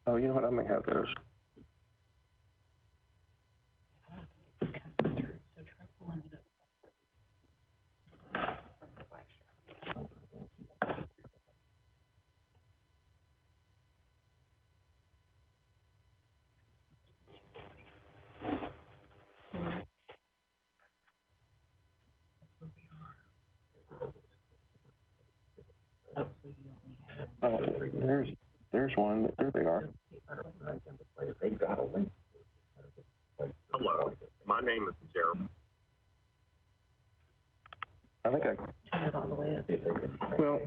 Oh, you know what? I may have those. Oh, there's one. There they are. Hello, my name is Jeremy. I think well,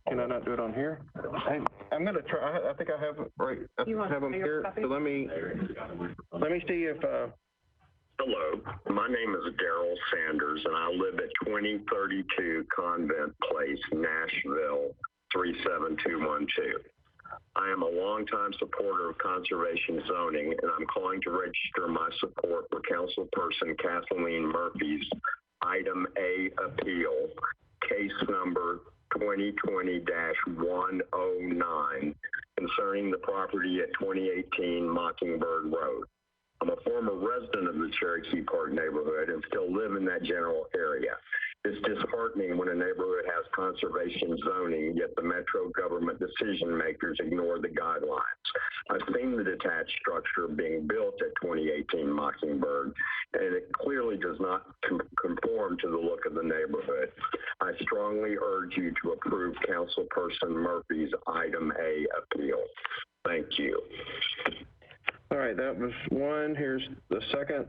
can I not do it on here? Hey, I'm gonna try. I think I have right. I have them here. So let me see if. Hello, my name is Daryl Sanders, and I live at 2032 Convent Place, Nashville, 37212. I am a longtime supporter of conservation zoning, and I'm calling to register my support for Councilperson Kathleen Murphy's Item A appeal, case number 2020-109, concerning the property at 2018 Mockingbird Road. I'm a former resident of the Cherokee Park neighborhood and still live in that general area. It's disheartening when a neighborhood has conservation zoning, yet the metro government decision makers ignore the guidelines. I've seen the detached structure being built at 2018 Mockingbird, and it clearly does not conform to the look of the neighborhood. I strongly urge you to approve Councilperson Murphy's Item A appeal. Thank you. All right, that was one. Here's the second.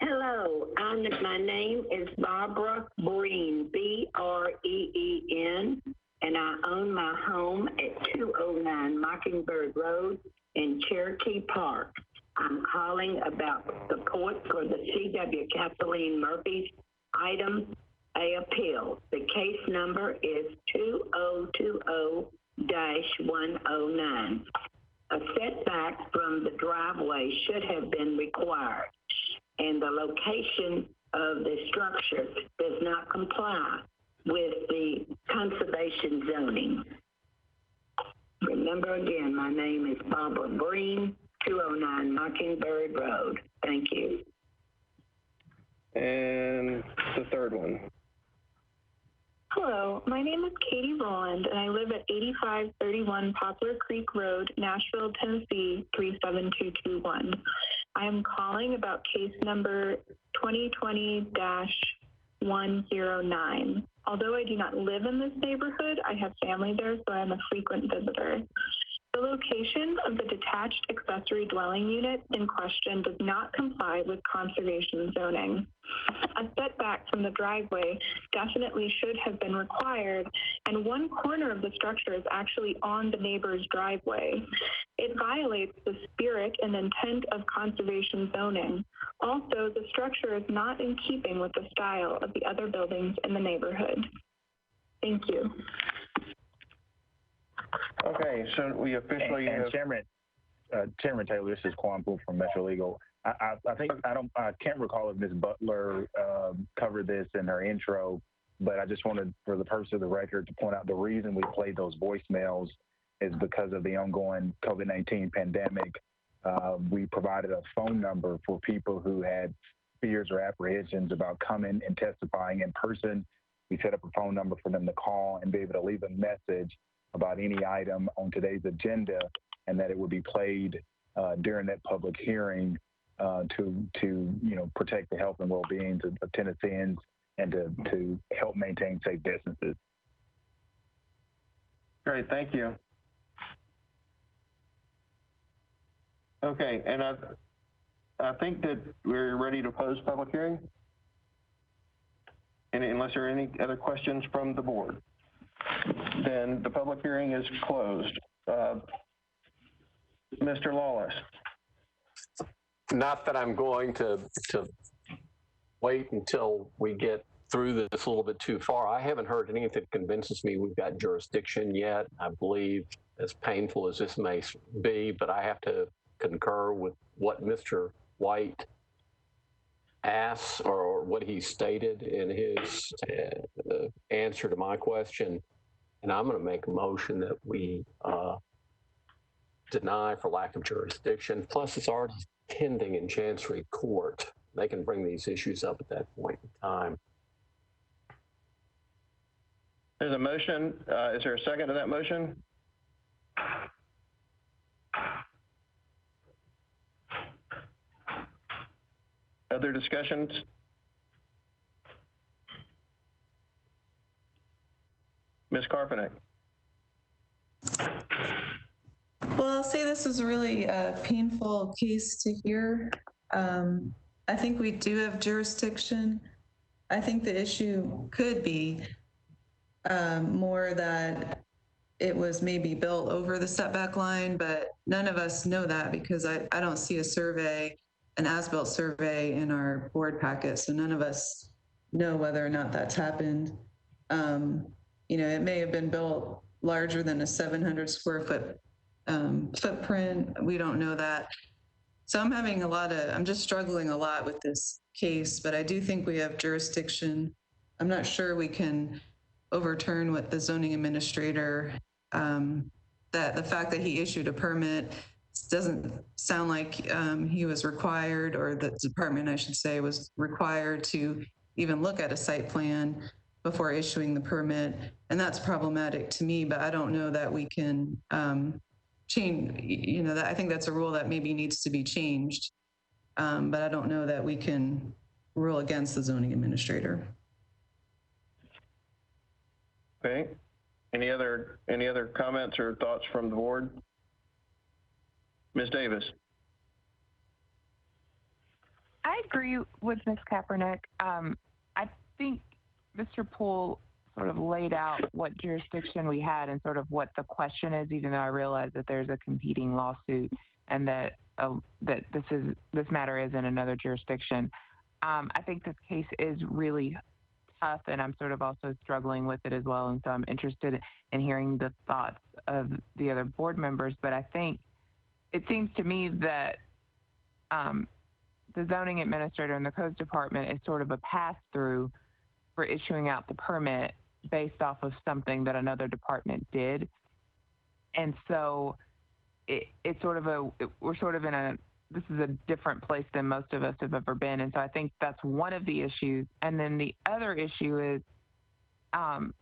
Hello, my name is Barbara Breen, B-R-E-E-N, and I own my home at 209 Mockingbird Road in Cherokee Park. I'm calling about support for the C.W. Kathleen Murphy's Item A appeal. The case number is 2020-109. A setback from the driveway should have been required, and the location of the structure does not comply with the conservation zoning. Remember again, my name is Barbara Breen, 209 Mockingbird Road. Thank you. And the third one. Hello, my name is Katie Rowland, and I live at 8531 Poplar Creek Road, Nashville, Tennessee, 37221. I am calling about case number 2020-109. Although I do not live in this neighborhood, I have family there, so I'm a frequent visitor. The location of the detached accessory dwelling unit in question does not comply with conservation zoning. A setback from the driveway definitely should have been required, and one corner of the structure is actually on the neighbor's driveway. It violates the spirit and intent of conservation zoning. Also, the structure is not in keeping with the style of the other buildings in the neighborhood. Thank you. Okay, so we officially and Chairman Taylor, this is Quan Poole from Metro Legal. I can't recall if Ms. Butler covered this in her intro, but I just wanted, for the purpose of the record, to point out the reason we played those voicemails is because of the ongoing COVID-19 pandemic. We provided a phone number for people who had fears or apprehensions about coming and testifying in person. We set up a phone number for them to call and be able to leave a message about any item on today's agenda, and that it would be played during that public hearing to protect the health and well-being of Tennesseans and to help maintain safe businesses. Great, thank you. Okay, and I think that we're ready to close public hearing. And unless there are any other questions from the board, then the public hearing is closed. Mr. Lawless. Not that I'm going to wait until we get through this a little bit too far. I haven't heard anything that convinces me we've got jurisdiction yet. I believe, as painful as this may be, but I have to concur with what Mr. White asks or what he stated in his answer to my question. And I'm going to make a motion that we deny for lack of jurisdiction. Plus, it's already pending in Chancery Court. They can bring these issues up at that point in time. There's a motion. Is there a second to that motion? Other discussions? Ms. Carpenter. Well, I'll say this is really a painful case to hear. I think we do have jurisdiction. I think the issue could be more that it was maybe built over the setback line, but none of us know that because I don't see a survey, an as-built survey in our board packet, so none of us know whether or not that's happened. You know, it may have been built larger than a 700 square foot footprint. We don't know that. So I'm just struggling a lot with this case, but I do think we have jurisdiction. I'm not sure we can overturn what the zoning administrator, that the fact that he issued a permit doesn't sound like he was required, or the department, I should say, was required to even look at a site plan before issuing the permit. And that's problematic to me, but I don't know that we can change, you know, that I think that's a rule that maybe needs to be changed. But I don't know that we can rule against the zoning administrator. Okay. Any other comments or thoughts from the board? Ms. Davis. I agree with Ms. Kaepernick. I think Mr. Poole sort of laid out what jurisdiction we had and sort of what the question is, even though I realize that there's a competing lawsuit and that this matter is in another jurisdiction. I think this case is really tough, and I'm sort of also struggling with it as well. And so I'm interested in hearing the thoughts of the other board members. But I think it seems to me that the zoning administrator and the codes department is sort of a pass-through for issuing out the permit based off of something that another department did. And so it's sort of we're sort of this is a different place than most of us have ever been. And so I think that's one of the issues. And then the other issue is, and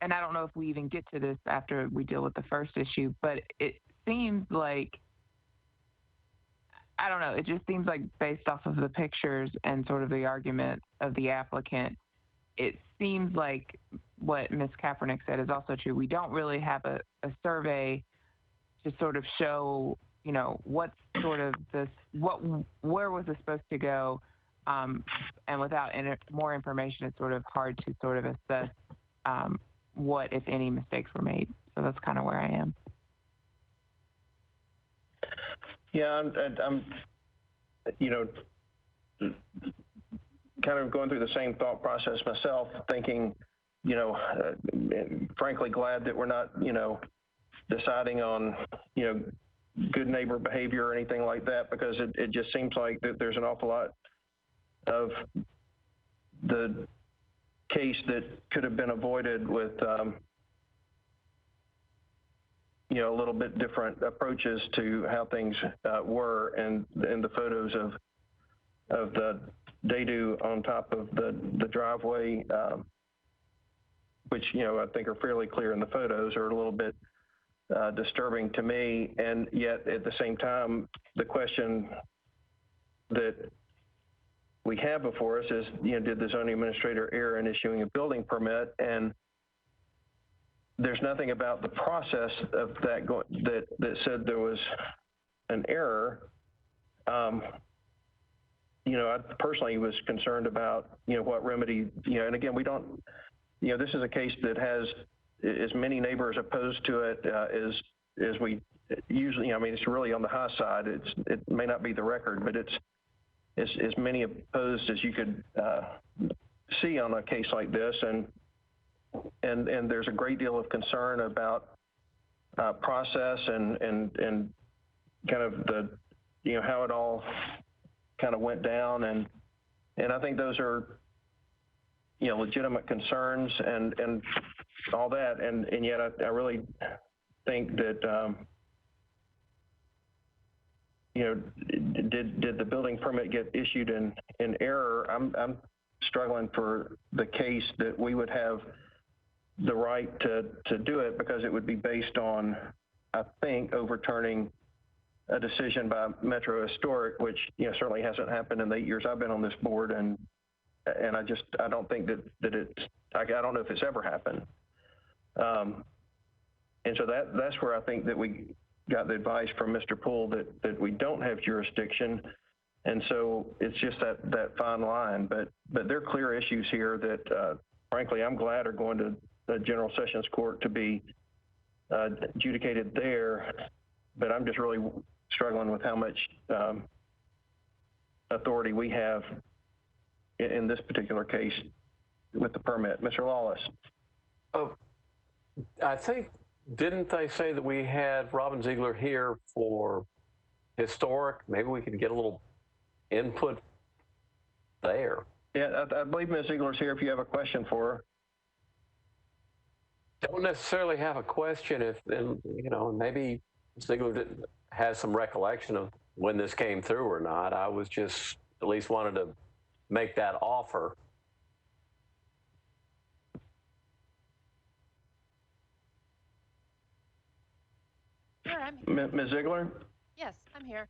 I don't know if we even get to this after we deal with the first issue, but it seems like, I don't know, it just seems like based off of the pictures and sort of the argument of the applicant, it seems like what Ms. Kaepernick said is also true. We don't really have a survey to sort of show, you know, what's sort of this, where was it supposed to go? And without more information, it's sort of hard to sort of assess what, if any, mistakes were made. So that's kind of where I am. Yeah, I'm you know, kind of going through the same thought process myself, thinking, you know, frankly, glad that we're not, you know, deciding on, you know, good neighbor behavior or anything like that, because it just seems like that there's an awful lot of the case that could have been avoided with, you know, a little bit different approaches to how things were, and the photos of the dado on top of the driveway, which, you know, I think are fairly clear in the photos, are a little bit disturbing to me. And yet at the same time, the question that we have before us is, you know, did the zoning administrator err in issuing a building permit? And there's nothing about the process of that that said there was an error. You know, I personally was concerned about, you know, what remedy, you know, and again, we don't, you know, this is a case that has as many neighbors opposed to it as we usually, I mean, it's really on the high side. It may not be the record, but it's as many opposed as you could see on a case like this, and there's a great deal of concern about process and kind of the, you know, how it all kind of went down, and I think those are, you know, legitimate concerns and all that, and yet I really think that you know, did the building permit get issued in error? I'm struggling for the case that we would have the right to do it, because it would be based on, I think, overturning a decision by Metro Historic, which, you know, certainly hasn't happened in the 8 years I've been on this board, and I don't think that it's, I don't know if it's ever happened. And so that's where I think that we got the advice from Mr. Poole that we don't have jurisdiction. And so it's just that fine line, but there are clear issues here that, frankly, I'm glad are going to the General Sessions Court to be adjudicated there, but I'm just really struggling with how much authority we have in this particular case with the permit. Mr. Lawless. Oh, I think, didn't they say that we had Robin Ziegler here for historic? Maybe we could get a little input there. Yeah, I believe Ms. Ziegler's here if you have a question for her. Don't necessarily have a question, if, and you know, maybe Ziegler has some recollection of when this came through or not. I was just at least wanted to make that offer. Sure, I'm here. Ms. Ziegler? Yes, I'm here.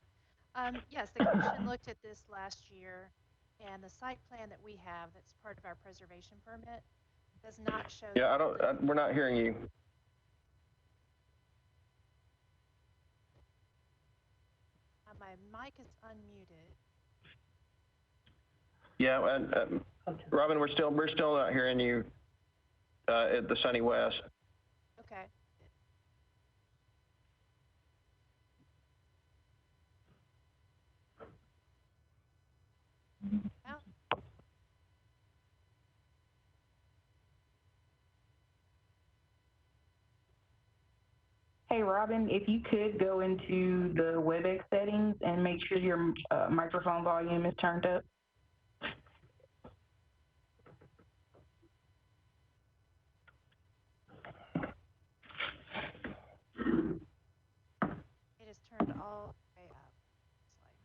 Yes, the commission looked at this last year, and the site plan that we have that's part of our preservation permit does not show. Yeah, we're not hearing you. My mic is unmuted. Yeah, and Robin, we're still not hearing you at the Sunny West. Okay. Now? Hey, Robin, if you could go into the WebEx settings and make sure your microphone volume is turned up. It is turned all the way up. It's like...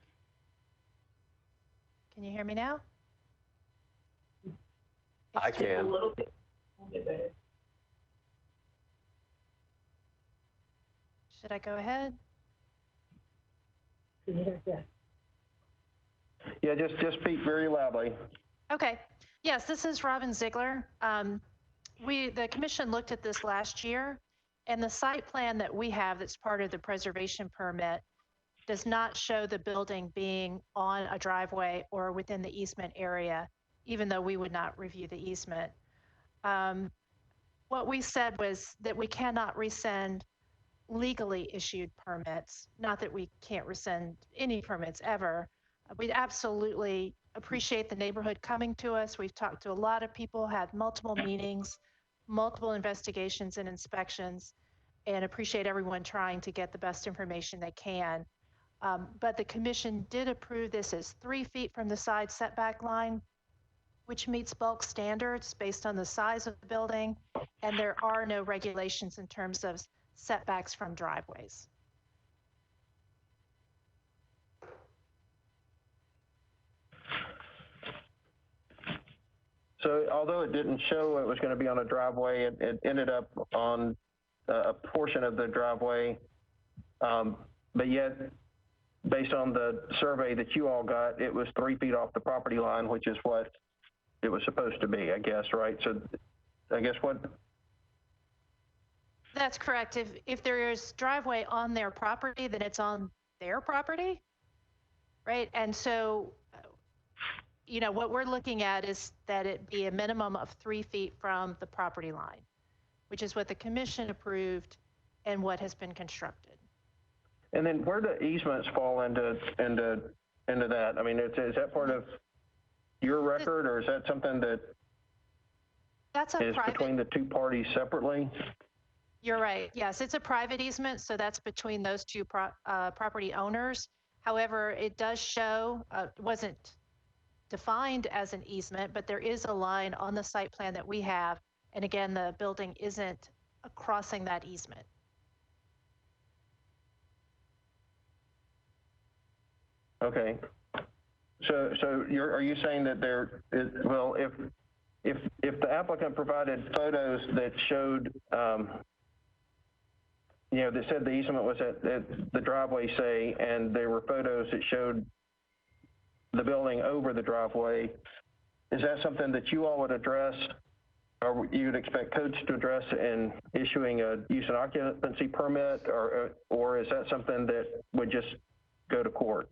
Can you hear me now? I can. A little bit better. Should I go ahead? Yeah, just speak very loudly. Okay. Yes, this is Robin Ziegler. The commission looked at this last year, and the site plan that we have that's part of the preservation permit does not show the building being on a driveway or within the easement area, even though we would not review the easement. What we said was that we cannot rescind legally issued permits, not that we can't rescind any permits ever. We'd absolutely appreciate the neighborhood coming to us. We've talked to a lot of people, had multiple meetings, multiple investigations and inspections, and appreciate everyone trying to get the best information they can. But the commission did approve this as 3 feet from the side setback line, which meets bulk standards based on the size of the building, and there are no regulations in terms of setbacks from driveways. So although it didn't show it was going to be on a driveway, it ended up on a portion of the driveway. But yet, based on the survey that you all got, it was 3 feet off the property line, which is what it was supposed to be, I guess, right? So I guess what? That's correct. If there is driveway on their property, then it's on their property, right? And so, you know, what we're looking at is that it be a minimum of 3 feet from the property line, which is what the commission approved and what has been constructed. And then where do easements fall into that? I mean, is that part of your record, or is that something that is between the two parties separately? You're right. Yes, it's a private easement, so that's between those two property owners. However, it does show, wasn't defined as an easement, but there is a line on the site plan that we have. And again, the building isn't crossing that easement. Okay. So are you saying that there is, well, if the applicant provided photos that showed, that said the easement was at the driveway, say, and there were photos that showed the building over the driveway, is that something that you all would address, or you would expect codes to address in issuing a use and occupancy permit, or is that something that would just go to court?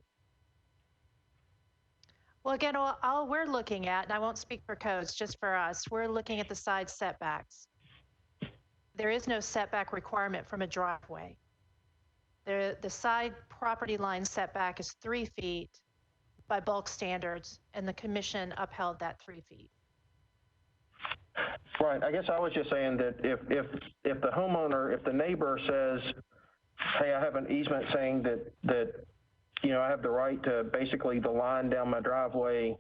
Well, again, all we're looking at, and I won't speak for codes, just for us, we're looking at the side setbacks. There is no setback requirement from a driveway. The side property line setback is 3 feet by bulk standards, and the commission upheld that 3 feet. Right. I guess I was just saying that if the homeowner, if the neighbor says, hey, I have an easement saying that I have the right to basically the line down my driveway,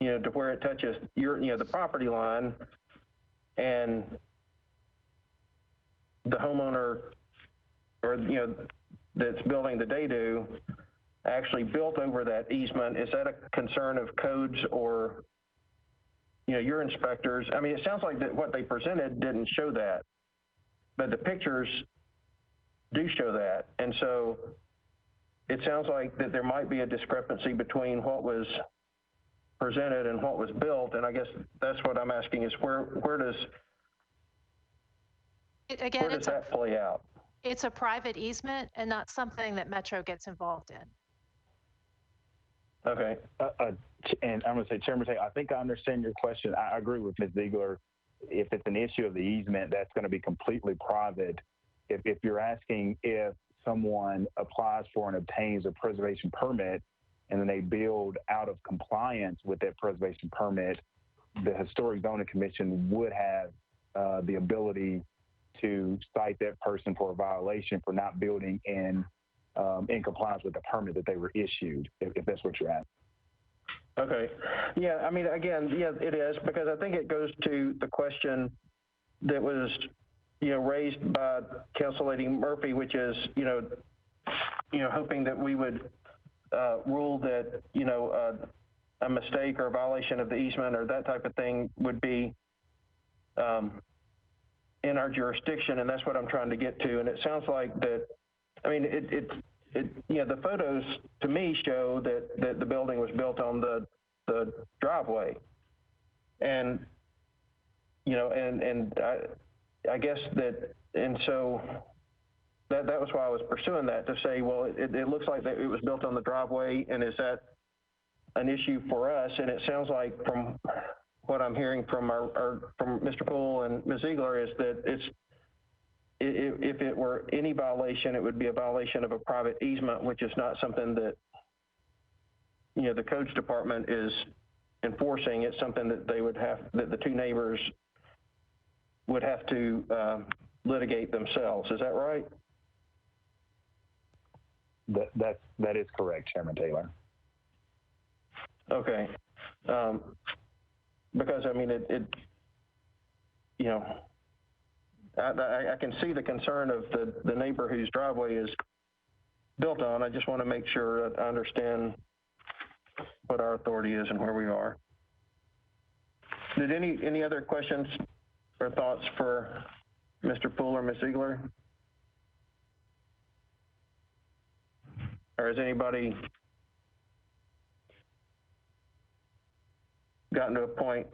to where it touches the property line, and the homeowner or, that's building the dado actually built over that easement, is that a concern of codes or, your inspectors? I mean, it sounds like that what they presented didn't show that, but the pictures do show that. And so it sounds like that there might be a discrepancy between what was presented and what was built. And I guess that's what I'm asking is where does that play out? It's a private easement and not something that Metro gets involved in. Okay. And I'm going to say, Chairman, I think I understand your question. I agree with Ms. Ziegler. If it's an issue of the easement, that's going to be completely private. If you're asking if someone applies for and obtains a preservation permit and then they build out of compliance with that preservation permit, the Historic Zoning Commission would have the ability to cite that person for a violation for not building in compliance with the permit that they were issued, if that's what you're asking. Okay. Yeah, I mean, again, yeah, it is, because I think it goes to the question that was, raised by Council Lady Murphy, which is, hoping that we would rule that, a mistake or a violation of the easement or that type of thing would be in our jurisdiction, and that's what I'm trying to get to. And it sounds like that, I mean, the photos to me show that the building was built on the driveway, and I guess that, and so that was why I was pursuing that, to say, well, it looks like that it was built on the driveway, and is that an issue for us? And it sounds like from what I'm hearing from from Mr. Poole and Ms. Ziegler is that if it were any violation, it would be a violation of a private easement, which is not something that, the codes department is enforcing. It's something that that the two neighbors would have to litigate themselves. Is that right? That is correct, Chairman Taylor. Okay. Because I mean, I can see the concern of the neighbor whose driveway is built on. I just want to make sure that I understand what our authority is and where we are. Did any other questions or thoughts for Mr. Poole or Ms. Ziegler? Or has anybody gotten to a point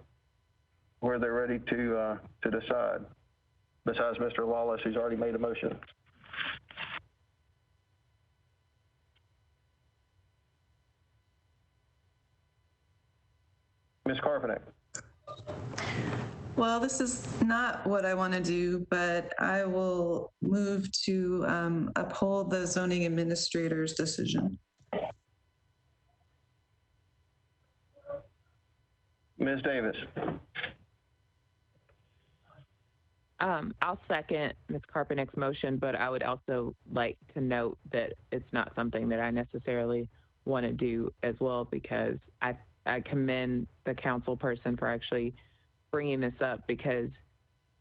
where they're ready to decide, besides Mr. Lawless, who's already made a motion? Ms. Carpenter. Well, this is not what I want to do, but I will move to uphold the zoning administrator's decision. Ms. Davis. I'll second Ms. Carpenek's motion, but I would also like to note that it's not something that I necessarily want to do as well, because I commend the council person for actually bringing this up, because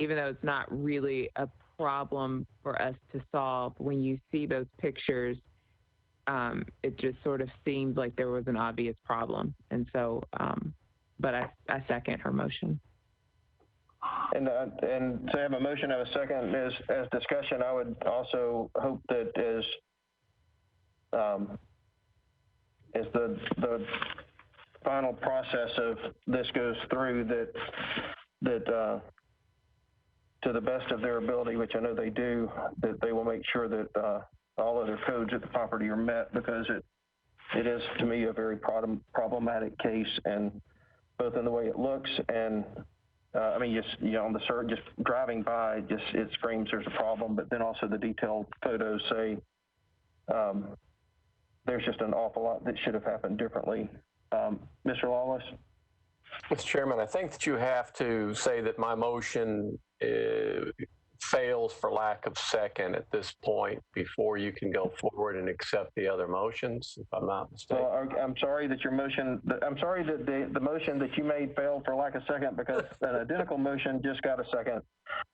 even though it's not really a problem for us to solve, when you see those pictures, it just sort of seems like there was an obvious problem. And so, but I second her motion. And to have a motion of a second as discussion, I would also hope that as the final process of this goes through, that to the best of their ability, which I know they do, that they will make sure that all other codes at the property are met, because it is, to me, a very problematic case, and both in the way it looks and I mean, just, you know, on the just driving by, just it screams there's a problem. But then also the detailed photos say there's just an awful lot that should have happened differently. Mr. Lawless? Mr. Chairman, I think that you have to say that my motion fails for lack of second at this point before you can go forward and accept the other motions, if I'm not mistaken. Well, I'm sorry that your motion, I'm sorry that the motion that you made failed for lack of second, because an identical motion just got a second.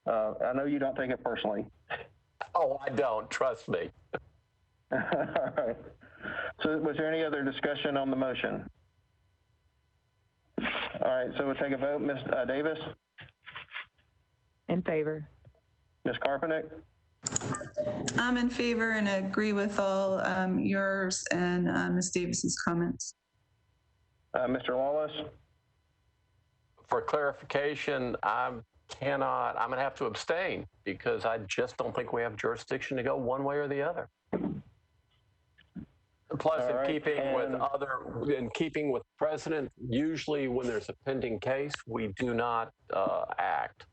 I know you don't take it personally. Oh, I don't, trust me. All right. So was there any other discussion on the motion? All right, so we'll take a vote. Ms. Davis? In favor. Ms. Carpenek? I'm in favor and agree with all yours and Ms. Davis's comments. Mr. Lawless? For clarification, I'm going to have to abstain, because I just don't think we have jurisdiction to go one way or the other. Plus, in keeping with precedent, usually when there's a pending case, we do not act.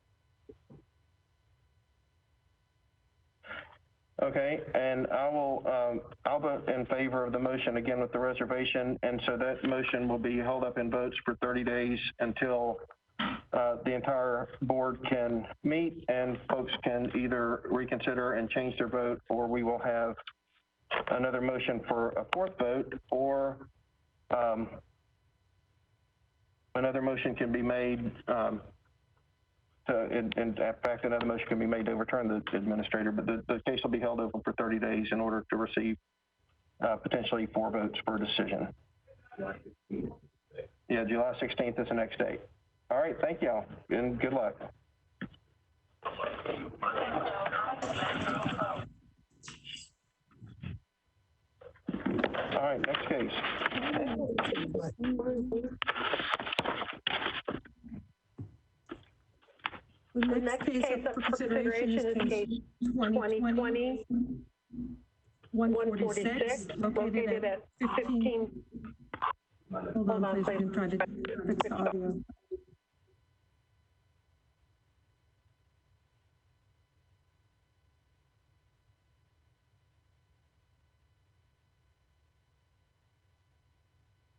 Okay, and I'll vote in favor of the motion again with the reservation, and so that motion will be held up in votes for 30 days until the entire board can meet and folks can either reconsider and change their vote, or we will have another motion for a fourth vote, or another motion can be made in fact, another motion can be made to overturn the administrator, but the case will be held open for 30 days in order to receive potentially 4 votes for a decision. Yeah, July 16th is the next date. All right, thank y'all, and good luck. All right, next case. The next case up for consideration is case 2020 146, located at 15. Hold on, please. I'm trying to fix the audio.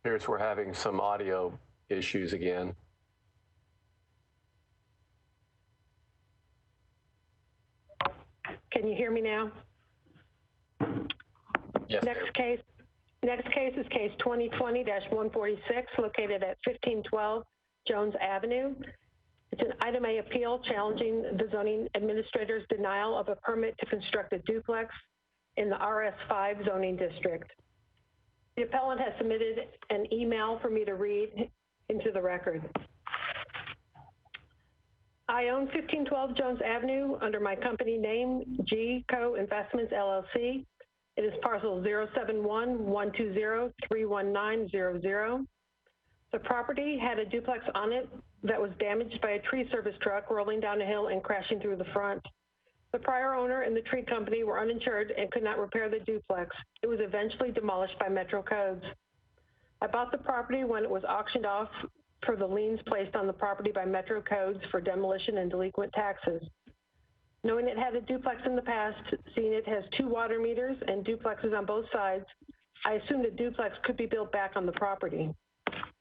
Here's we're having some audio issues again. Can you hear me now? Yes. Next case is case 2020-146, located at 1512 Jones Avenue. It's an item A appeal challenging the zoning administrator's denial of a permit to construct a duplex in the RS5 zoning district. The appellant has submitted an email for me to read into the record. I own 1512 Jones Avenue under my company name, G Co Investments LLC. It is parcel 071-120-31900. The property had a duplex on it that was damaged by a tree service truck rolling down a hill and crashing through the front. The prior owner and the tree company were uninsured and could not repair the duplex. It was eventually demolished by Metro Codes. I bought the property when it was auctioned off for the liens placed on the property by Metro codes for demolition and delinquent taxes. Knowing it had a duplex in the past, seeing it has 2 water meters and duplexes on both sides, I assumed a duplex could be built back on the property.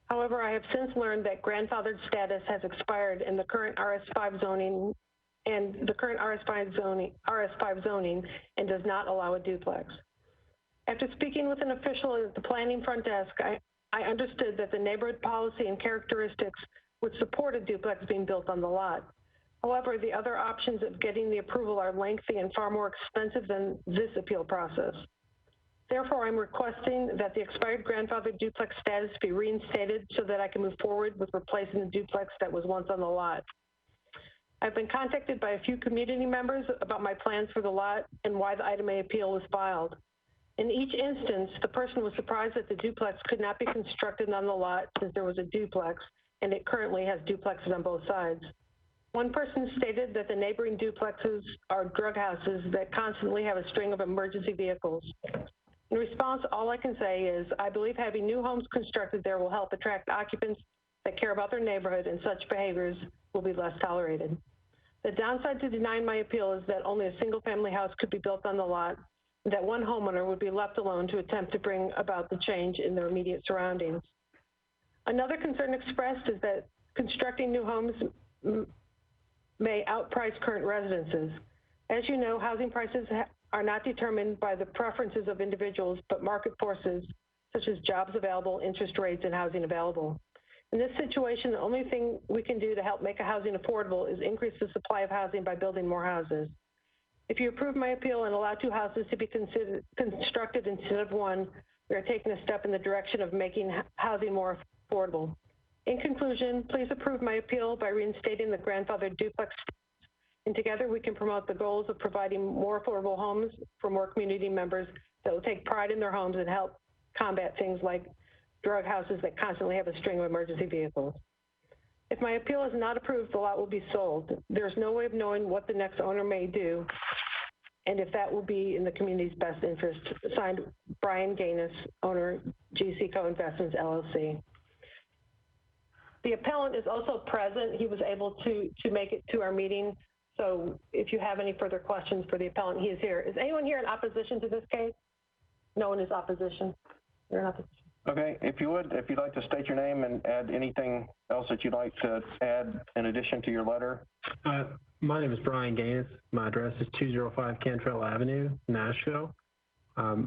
However, I have since learned that grandfathered status has expired in the current RS5 zoning and RS5 zoning and does not allow a duplex. After speaking with an official at the planning front desk, I understood that the neighborhood policy and characteristics would support a duplex being built on the lot. However, the other options of getting the approval are lengthy and far more expensive than this appeal process. Therefore, I'm requesting that the expired grandfathered duplex status be reinstated so that I can move forward with replacing the duplex that was once on the lot. I've been contacted by a few community members about my plans for the lot and why the item A appeal was filed. In each instance, the person was surprised that the duplex could not be constructed on the lot since there was a duplex, and it currently has duplexes on both sides. One person stated that the neighboring duplexes are drug houses that constantly have a string of emergency vehicles. In response, all I can say is I believe having new homes constructed there will help attract occupants that care about their neighborhood, and such behaviors will be less tolerated. The downside to denying my appeal is that only a single-family house could be built on the lot, and that one homeowner would be left alone to attempt to bring about the change in their immediate surroundings. Another concern expressed is that constructing new homes may outprice current residences. As you know, housing prices are not determined by the preferences of individuals, but market forces such as jobs available, interest rates, and housing available. In this situation, the only thing we can do to help make a housing affordable is increase the supply of housing by building more houses. If you approve my appeal and allow 2 houses to be constructed instead of 1, we are taking a step in the direction of making housing more affordable. In conclusion, please approve my appeal by reinstating the grandfathered duplex, and together we can promote the goals of providing more affordable homes for more community members that will take pride in their homes and help combat things like drug houses that constantly have a string of emergency vehicles. If my appeal is not approved, the lot will be sold. There's no way of knowing what the next owner may do, and if that will be in the community's best interest. Signed, Brian Gaines, owner, GC Co-Investments, LLC. The appellant is also present. He was able to make it to our meeting. So if you have any further questions for the appellant, he is here. Is anyone here in opposition to this case? No one is opposition. You're in opposition. Okay, if you'd like to state your name and add anything else that you'd like to add in addition to your letter. My name is Brian Gaines. My address is 205 Cantrell Avenue, Nashville. I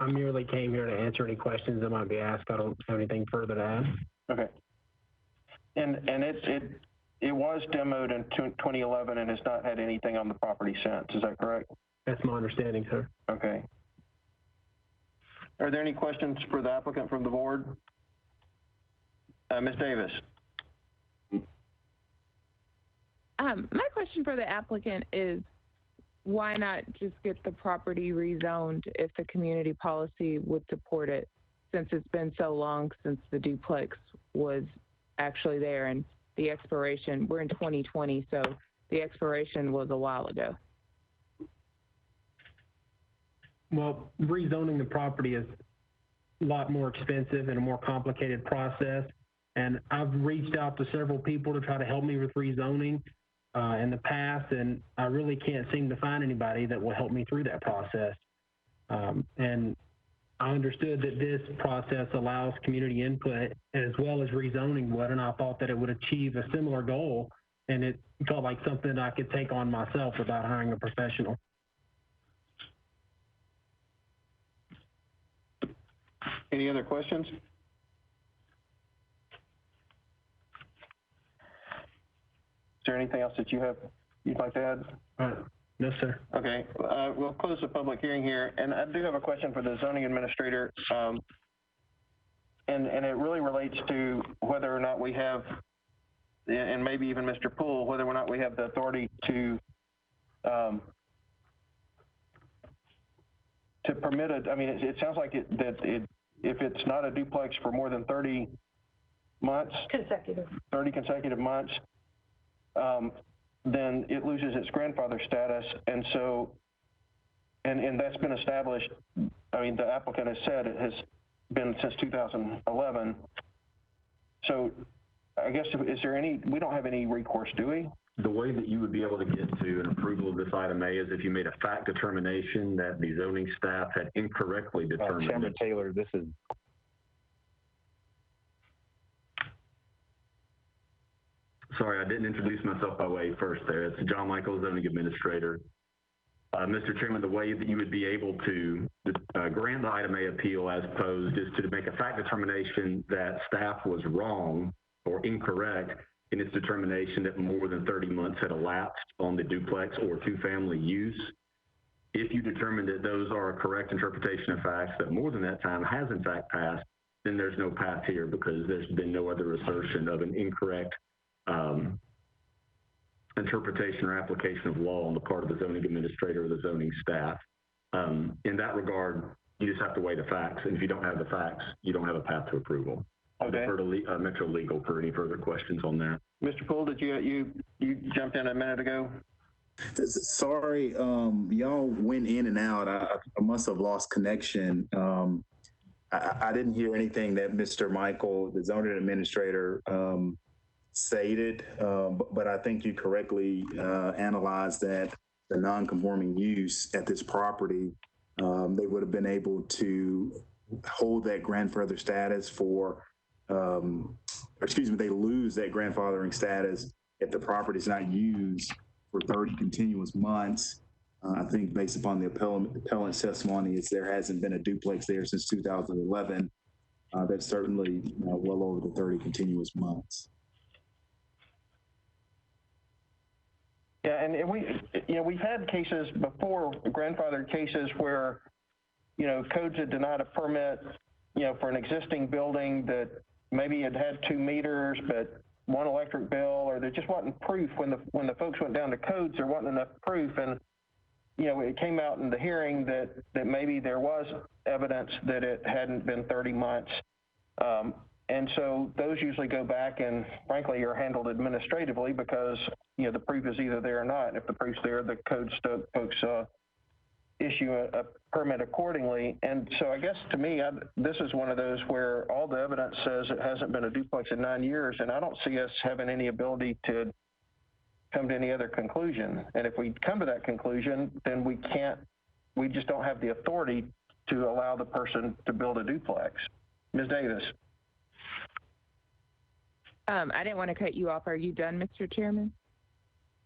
merely came here to answer any questions that might be asked. I don't have anything further to add. Okay. And it was demoed in 2011 and has not had anything on the property since. Is that correct? That's my understanding, sir. Okay. Are there any questions for the applicant from the board? Ms. Davis. My question for the applicant is, why not just get the property rezoned if the community policy would support it, since it's been so long since the duplex was actually there, and the expiration, we're in 2020, so the expiration was a while ago. Well, rezoning the property is a lot more expensive and a more complicated process. And I've reached out to several people to try to help me with rezoning in the past, and I really can't seem to find anybody that will help me through that process. And I understood that this process allows community input as well as rezoning would, and I thought that it would achieve a similar goal, and it felt like something I could take on myself without hiring a professional. Any other questions? Is there anything else that you'd like to add? No, sir. Okay, we'll close the public hearing here, and I do have a question for the zoning administrator, and it really relates to whether or not we have, and maybe even Mr. Poole, whether or not we have the authority to permit it. I mean, it sounds like if it's not a duplex for more than 30 months, 30 consecutive months, then it loses its grandfather status. And so, and that's been established. I mean, the applicant has said it has been since 2011. So I guess, is there any, we don't have any recourse, do we? The way that you would be able to get to an approval of this item A is if you made a fact determination that the zoning staff had incorrectly determined. Chairman Taylor, this is. Sorry, I didn't introduce myself by way first there. It's John Michael, zoning administrator. Mr. Chairman, the way that you would be able to grant the item A appeal as posed is to make a fact determination that staff was wrong or incorrect in its determination that more than 30 months had elapsed on the duplex or two-family use. If you determine that those are a correct interpretation of facts, that more than that time has in fact passed, then there's no path here because there's been no other assertion of an incorrect interpretation or application of law on the part of the zoning administrator or the zoning staff. In that regard, you just have to weigh the facts. And if you don't have the facts, you don't have a path to approval. I'll defer to Metro Legal for any further questions on that. Mr. Poole, did you jumped in a minute ago? Sorry, y'all went in and out. I must have lost connection. I didn't hear anything that Mr. Michael, the zoning administrator, stated, but I think you correctly analyzed that the non-conforming use at this property, they would have been able to hold that grandfather status for, they lose that grandfathering status if the property is not used for 30 continuous months. I think based upon the appellant's testimony, there hasn't been a duplex there since 2011. That's certainly well over the 30 continuous months. Yeah, and we've had cases before, grandfathered cases where, codes had denied a permit, for an existing building that maybe it had 2 meters, but one electric bill, or there just wasn't proof when the folks went down to codes, there wasn't enough proof. And, it came out in the hearing that maybe there was evidence that it hadn't been 30 months. And so those usually go back and frankly are handled administratively because, the proof is either there or not. And if the proof's there, the code folks issue a permit accordingly. And so I guess to me, this is one of those where all the evidence says it hasn't been a duplex in 9 years, and I don't see us having any ability to come to any other conclusion. And if we come to that conclusion, then we just don't have the authority to allow the person to build a duplex. Ms. Davis. I didn't want to cut you off. Are you done, Mr. Chairman?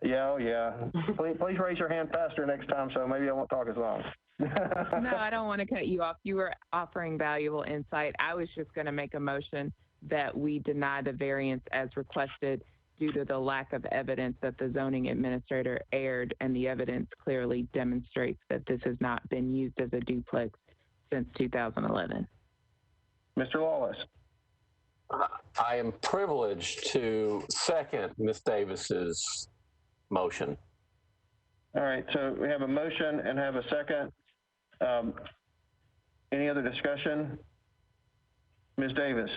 Yeah. Please raise your hand faster next time, so maybe I won't talk as long. No, I don't want to cut you off. You were offering valuable insight. I was just going to make a motion that we deny the variance as requested due to the lack of evidence that the zoning administrator erred, and the evidence clearly demonstrates that this has not been used as a duplex since 2011. Mr. Lawless. I am privileged to second Ms. Davis's motion. All right, so we have a motion and have a second. Any other discussion? Ms. Davis.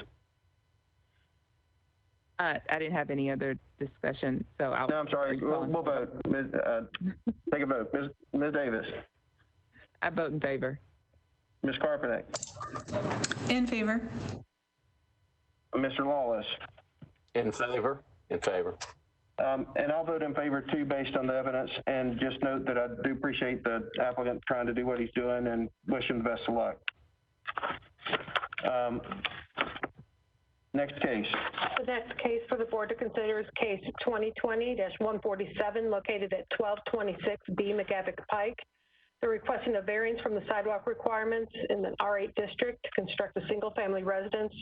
I didn't have any other discussion, so I'll. No, I'm sorry. We'll vote. Take a vote. Ms. Davis. I vote in favor. Ms. Carpenter. In favor. Mr. Lawless. In favor. In favor. And I'll vote in favor too, based on the evidence. And just note that I do appreciate the applicant trying to do what he's doing and wish him the best of luck. Next case. The next case for the board to consider is case 2020-147, located at 1226 B. McGavick Pike. They're requesting a variance from the sidewalk requirements in the R8 district to construct a single-family residence,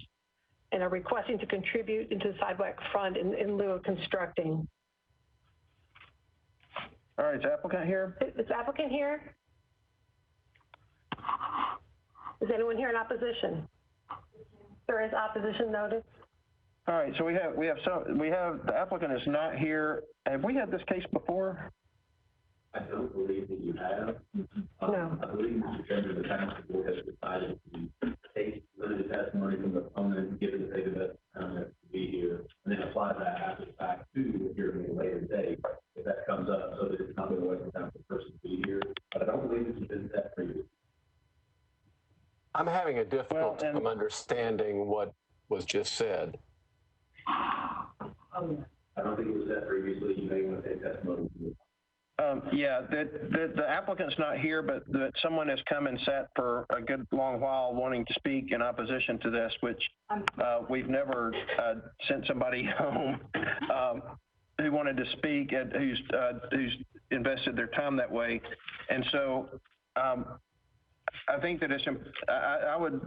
and are requesting to contribute into the sidewalk fund in lieu of constructing. All right, is the applicant here? Is the applicant here? Is anyone here in opposition? There is opposition notice. All right, so we have the applicant is not here. Have we had this case before? I don't believe that you have. No. I believe, Mr. Chairman, the council board has decided to take limited testimony from the opponent, given that they have to be here, and then apply that after the fact to the hearing at a later date, if that comes up, so that it's not going to waste time for the person to be here. But I don't believe it's been that previously. I'm having a difficult time understanding what was just said. I don't think it was said previously. You may want to take testimony. Yeah, the applicant's not here, but someone has come and sat for a good long while wanting to speak in opposition to this, which we've never sent somebody home who wanted to speak and who's invested their time that way. And so I think that I would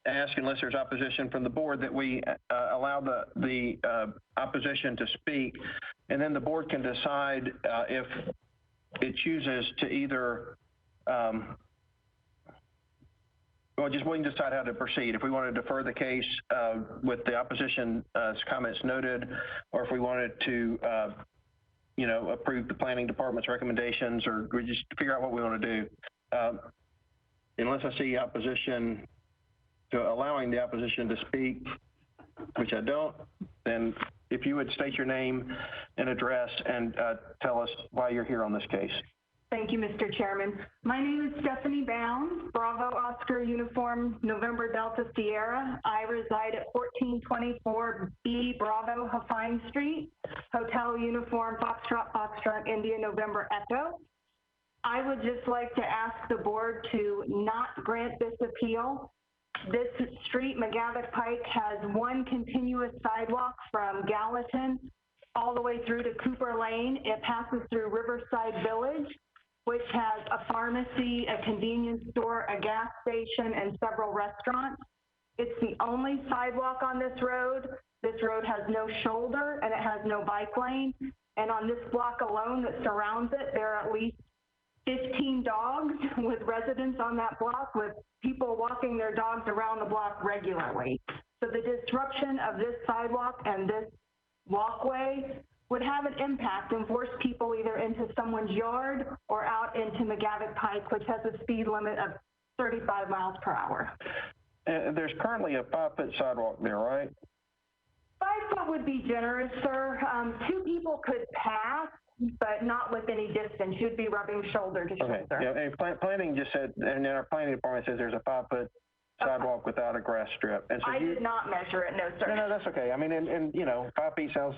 ask, unless there's opposition from the board, that we allow the opposition to speak, and then the board can decide if it chooses to either, we can decide how to proceed. If we want to defer the case with the opposition comments noted, or if we wanted to, approve the planning department's recommendations, or we just figure out what we want to do. Unless I see opposition to allowing the opposition to speak, which I don't, then if you would state your name and address and tell us why you're here on this case. Thank you, Mr. Chairman. My name is Stephanie Bounds, Bravo Oscar Uniform November Delta Sierra. I reside at 1424 B Bravo Hafine Street, Hotel Uniform Foxtrot India November Echo. I would just like to ask the board to not grant this appeal. This street, McGavick Pike, has one continuous sidewalk from Gallatin all the way through to Cooper Lane. It passes through Riverside Village, which has a pharmacy, a convenience store, a gas station, and several restaurants. It's the only sidewalk on this road. This road has no shoulder and it has no bike lane. And on this block alone that surrounds it, there are at least 15 dogs with residents on that block, with people walking their dogs around the block regularly. So the disruption of this sidewalk and this walkway would have an impact and force people either into someone's yard or out into McGavick Pike, which has a speed limit of 35 miles per hour. There's currently a 5-foot sidewalk there, right? 5 foot would be generous, sir. 2 people could pass, but not with any distance. You'd be rubbing shoulder to shoulder. Yeah, and planning just said, and then our planning department says there's a 5-foot sidewalk without a grass strip. And so I did not measure it, no, sir. No, that's okay. I mean, and 5 feet sounds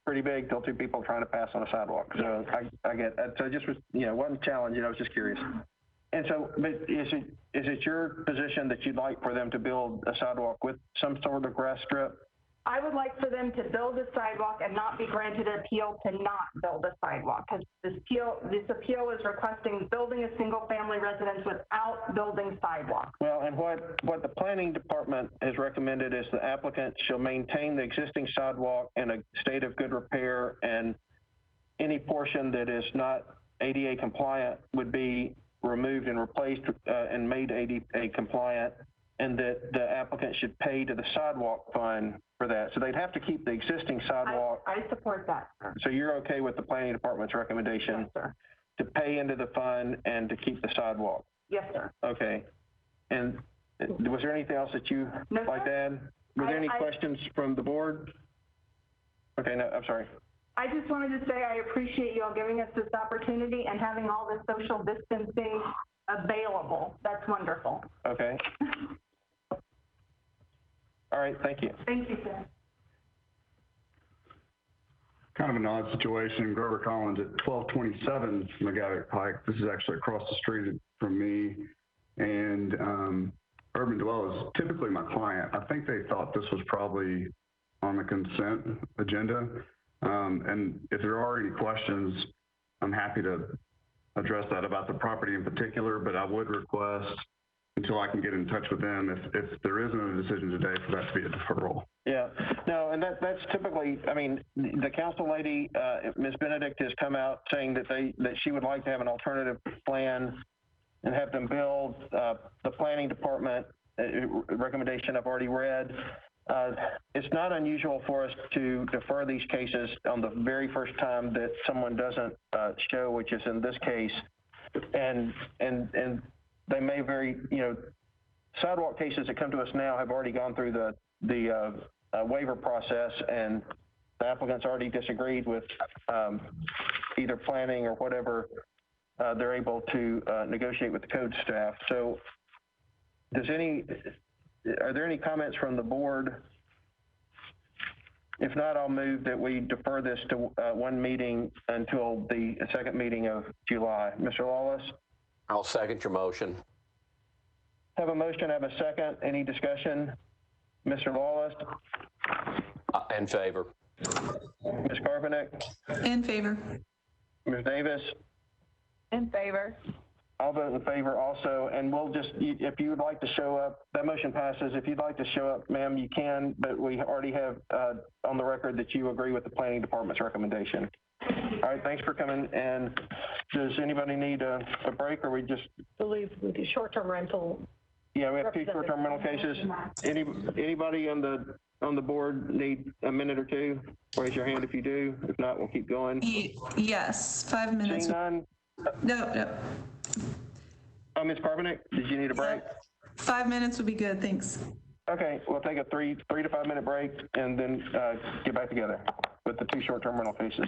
pretty big till 2 people trying to pass on a sidewalk. So I get that. So it just was, wasn't challenging. I was just curious. And so, but is it your position that you'd like for them to build a sidewalk with some sort of grass strip? I would like for them to build a sidewalk and not be granted an appeal to not build a sidewalk, because this appeal is requesting building a single family residence without building sidewalks. Well, and what the planning department has recommended is the applicant shall maintain the existing sidewalk in a state of good repair, and any portion that is not ADA compliant would be removed and replaced and made ADA compliant, and that the applicant should pay to the sidewalk fund for that. So they'd have to keep the existing sidewalk. I support that, sir. So you're okay with the planning department's recommendation? Yes, sir. To pay into the fund and to keep the sidewalk? Yes, sir. Okay. And was there anything else that you like to add? Were there any questions from the board? Okay, no, I'm sorry. I just wanted to say I appreciate you all giving us this opportunity and having all the social distancing available. That's wonderful. Okay. All right, thank you. Thank you, sir. Kind of an odd situation. Grover Collins at 1227 McGavick Pike. This is actually across the street from me. And Urban Dwellers, typically my client, I think they thought this was probably on the consent agenda. And if there are any questions, I'm happy to address that about the property in particular, but I would request, until I can get in touch with them, if there isn't a decision today, for that to be a deferral. Yeah, no, and that's typically, I mean, the council lady, Ms. Benedict, has come out saying that she would like to have an alternative plan and have them build. The planning department recommendation I've already read. It's not unusual for us to defer these cases on the very first time that someone doesn't show, which is in this case, and they may very, sidewalk cases that come to us now have already gone through the waiver process, and the applicant's already disagreed with either planning or whatever they're able to negotiate with the code staff. So are there any comments from the board If not, I'll move that we defer this to one meeting until the second meeting of July. Mr. Lawless? I'll second your motion. Have a motion, have a second. Any discussion? Mr. Lawless? In favor. Ms. Carpenter? In favor. Ms. Davis? In favor. I'll vote in favor also, and we'll just, if you would like to show up, that motion passes. If you'd like to show up, ma'am, you can, but we already have on the record that you agree with the planning department's recommendation. All right, thanks for coming. And does anybody need a break, or we just? Believe with the short-term rental. Yeah, we have two short-term rental cases. Anybody on the board need a minute or two? Raise your hand if you do. If not, we'll keep going. Yes, 5 minutes. Seeing none? No. Oh, Ms. Carbonek, did you need a break? 5 minutes would be good, thanks. Okay, we'll take a 3 to 5 minute break and then get back together with the two short-term rental cases.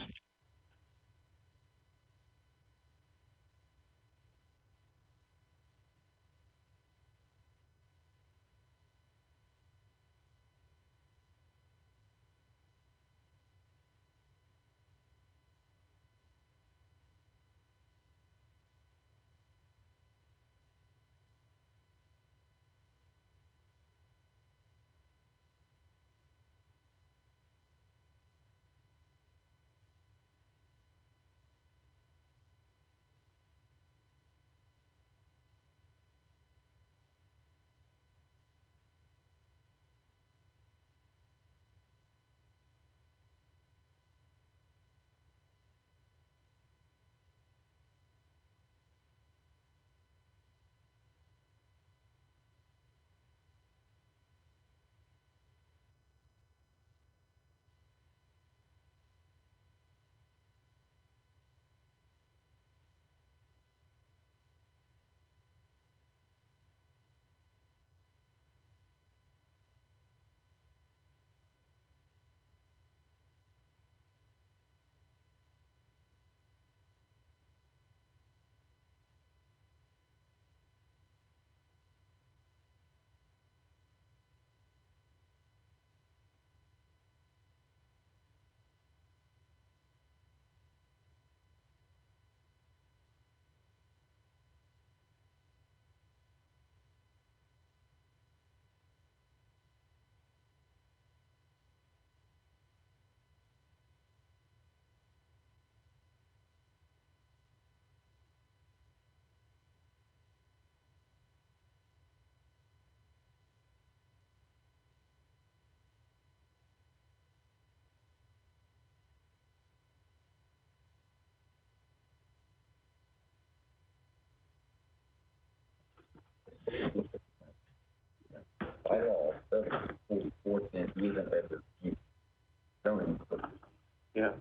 Yeah.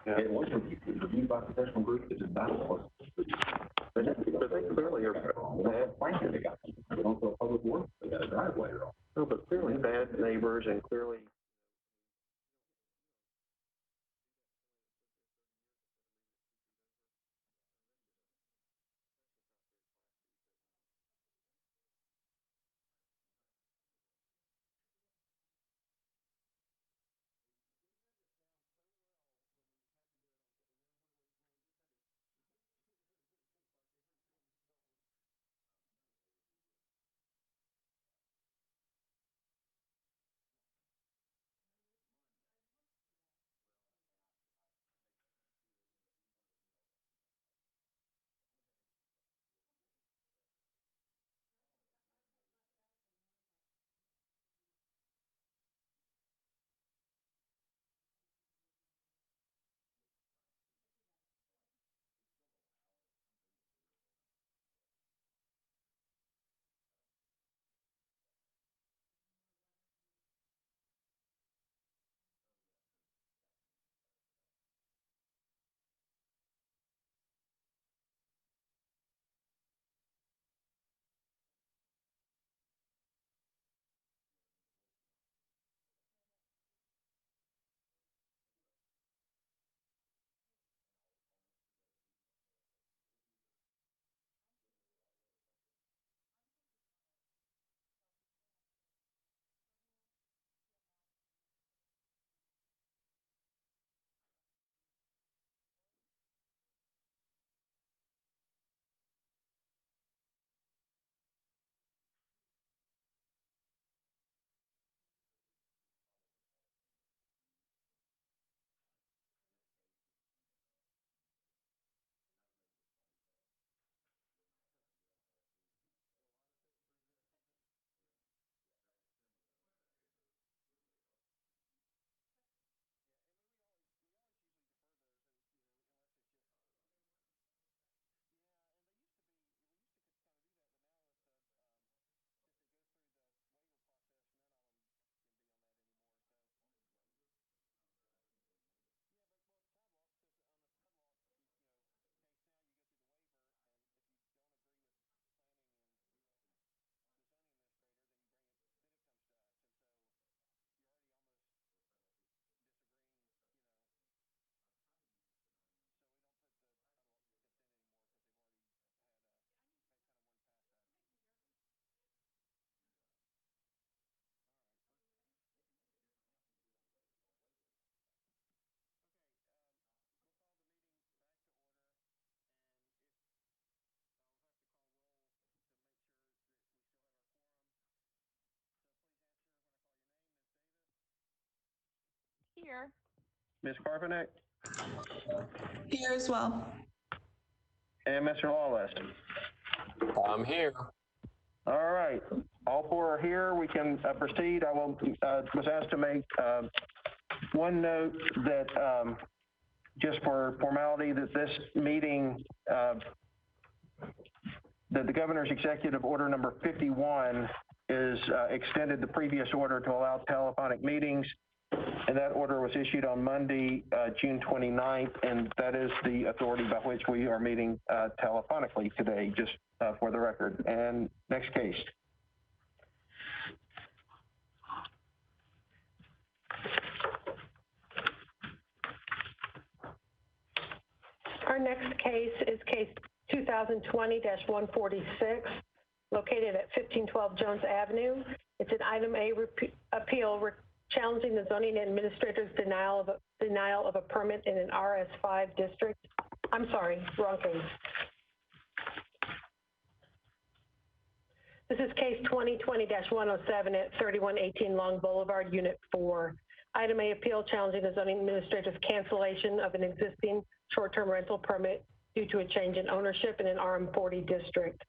Yeah. It was reviewed by a professional group that did bylaws. But they clearly are bad plans. They got also public works. They got a driveway wrong. No, but clearly bad neighbors and clearly. Here. Ms. Carpenter, Here as well. and Mr. Lawless. I'm here. All right, all four are here. We can proceed. I will was asked to make one note that just for formality, that this meeting, that the governor's executive order number 51 is extended the previous order to allow telephonic meetings. And that order was issued on Monday, June 29th, and that is the authority by which we are meeting telephonically today, just for the record. And next case. Our next case is case 2020-146, located at 1512 Jones Avenue. It's an item A appeal challenging the zoning administrator's denial of a permit in an RS5 district. I'm sorry, wrong case. This is case 2020-107 at 3118 Long Boulevard, Unit 4. Item A appeal challenging the zoning administrator's cancellation of an existing short-term rental permit due to a change in ownership in an RM40 district.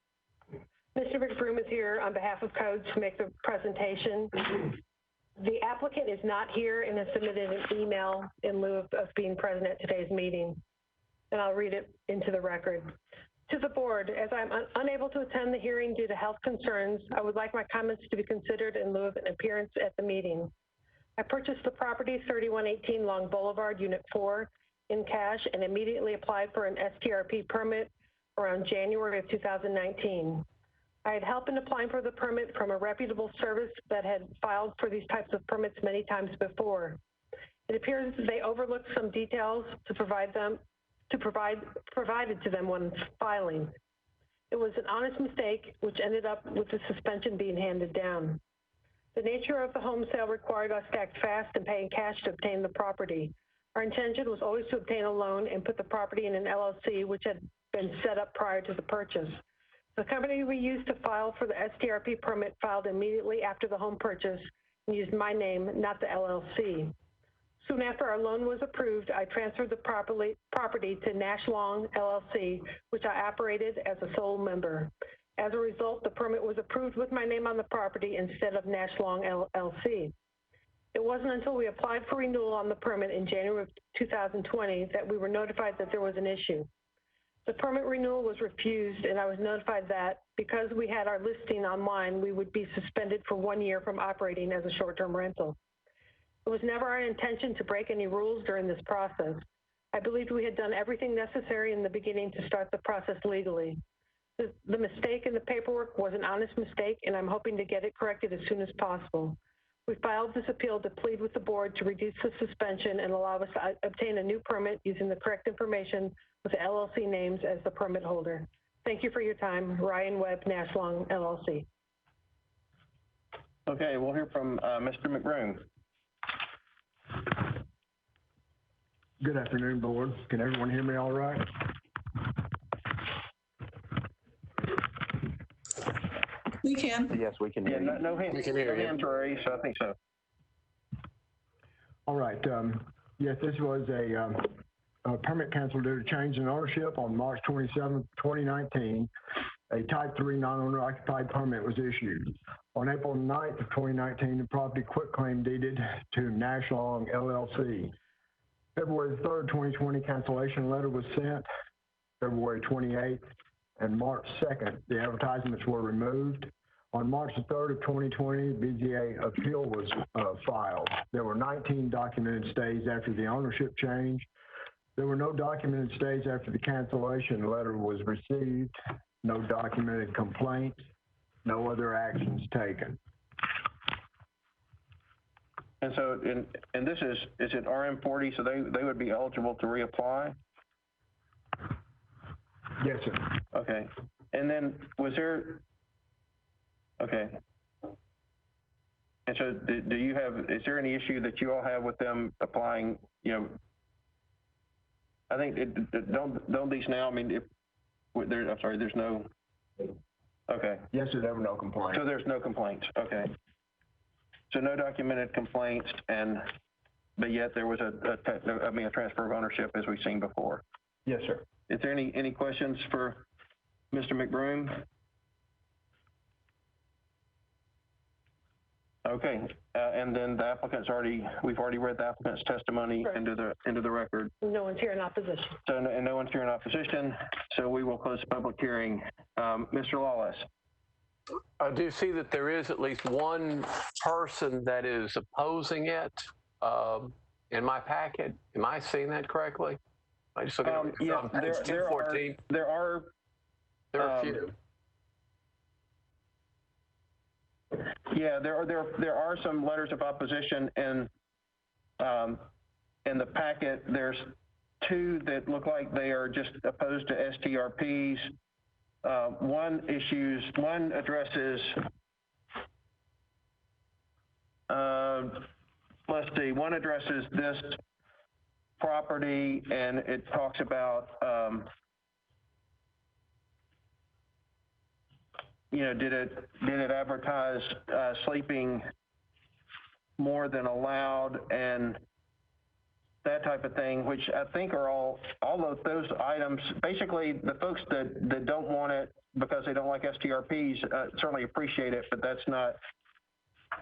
Mr. McBroom is here on behalf of Code to make the presentation. The applicant is not here and has submitted an email in lieu of being present at today's meeting, and I'll read it into the record. To the board, as I'm unable to attend the hearing due to health concerns, I would like my comments to be considered in lieu of an appearance at the meeting. I purchased the property 3118 Long Boulevard, Unit 4 in cash and immediately applied for an STRP permit around January of 2019. I had help in applying for the permit from a reputable service that had filed for these types of permits many times before. It appears they overlooked some details provided to them when filing. It was an honest mistake, which ended up with the suspension being handed down. The nature of the home sale required us to act fast and pay in cash to obtain the property. Our intention was always to obtain a loan and put the property in an LLC, which had been set up prior to the purchase. The company we used to file for the STRP permit filed immediately after the home purchase and used my name, not the LLC. Soon after our loan was approved, I transferred the property to Nash Long LLC, which I operated as a sole member. As a result, the permit was approved with my name on the property instead of Nash Long LLC. It wasn't until we applied for renewal on the permit in January of 2020 that we were notified that there was an issue. The permit renewal was refused, and I was notified that because we had our listing online, we would be suspended for 1 year from operating as a short-term rental. It was never our intention to break any rules during this process. I believed we had done everything necessary in the beginning to start the process legally. The mistake in the paperwork was an honest mistake, and I'm hoping to get it corrected as soon as possible. We filed this appeal to plead with the board to reduce the suspension and allow us to obtain a new permit using the correct information with the LLC names as the permit holder. Thank you for your time. Ryan Webb, Nash Long LLC. Okay, we'll hear from Mr. McBroom. Good afternoon, board. Can everyone hear me all right? We can. Yes, we can hear you. No hands, We can hear you. hands raised, so I think so. All right. Yes, this was a permit canceled due to change in ownership on March 27, 2019. A Type 3 non-owner occupied permit was issued. On April 9th of 2019, the property quitclaim deeded to Nash Long LLC. February 3rd, 2020, cancellation letter was sent. February 28th and March 2nd, the advertisements were removed. On March 3rd of 2020, BZA appeal was filed. There were 19 documented stays after the ownership change. There were no documented stays after the cancellation letter was received, no documented complaints, no other actions taken. And so, and this is it RM40, so they would be eligible to reapply? Yes, sir. Okay. And then was there, okay. And so do you have, is there any issue that you all have with them applying, you know, I think, don't these now, I mean, if, there, I'm sorry, there's no, okay. Yes, sir, there were no complaints. So there's no complaints, okay. So no documented complaints, and but yet there was a transfer of ownership as we've seen before. Yes, sir. Is there any questions for Mr. McBroom? Okay, and then the applicant's we've already read the applicant's testimony into the record. No one's here in opposition. So, and no one's here in opposition, so we will close the public hearing. Mr. Lawless. I do see that there is at least one person that is opposing it in my packet. Am I seeing that correctly? I just looking at yeah, page 214. There are a few. Yeah, there are some letters of opposition in the packet. There's two that look like they are just opposed to STRPs. One addresses, let's see, one addresses this property, and it talks about, did it advertise sleeping more than allowed and that type of thing, which I think are all of those items. Basically, the folks that don't want it because they don't like STRPs certainly appreciate it, but that's not,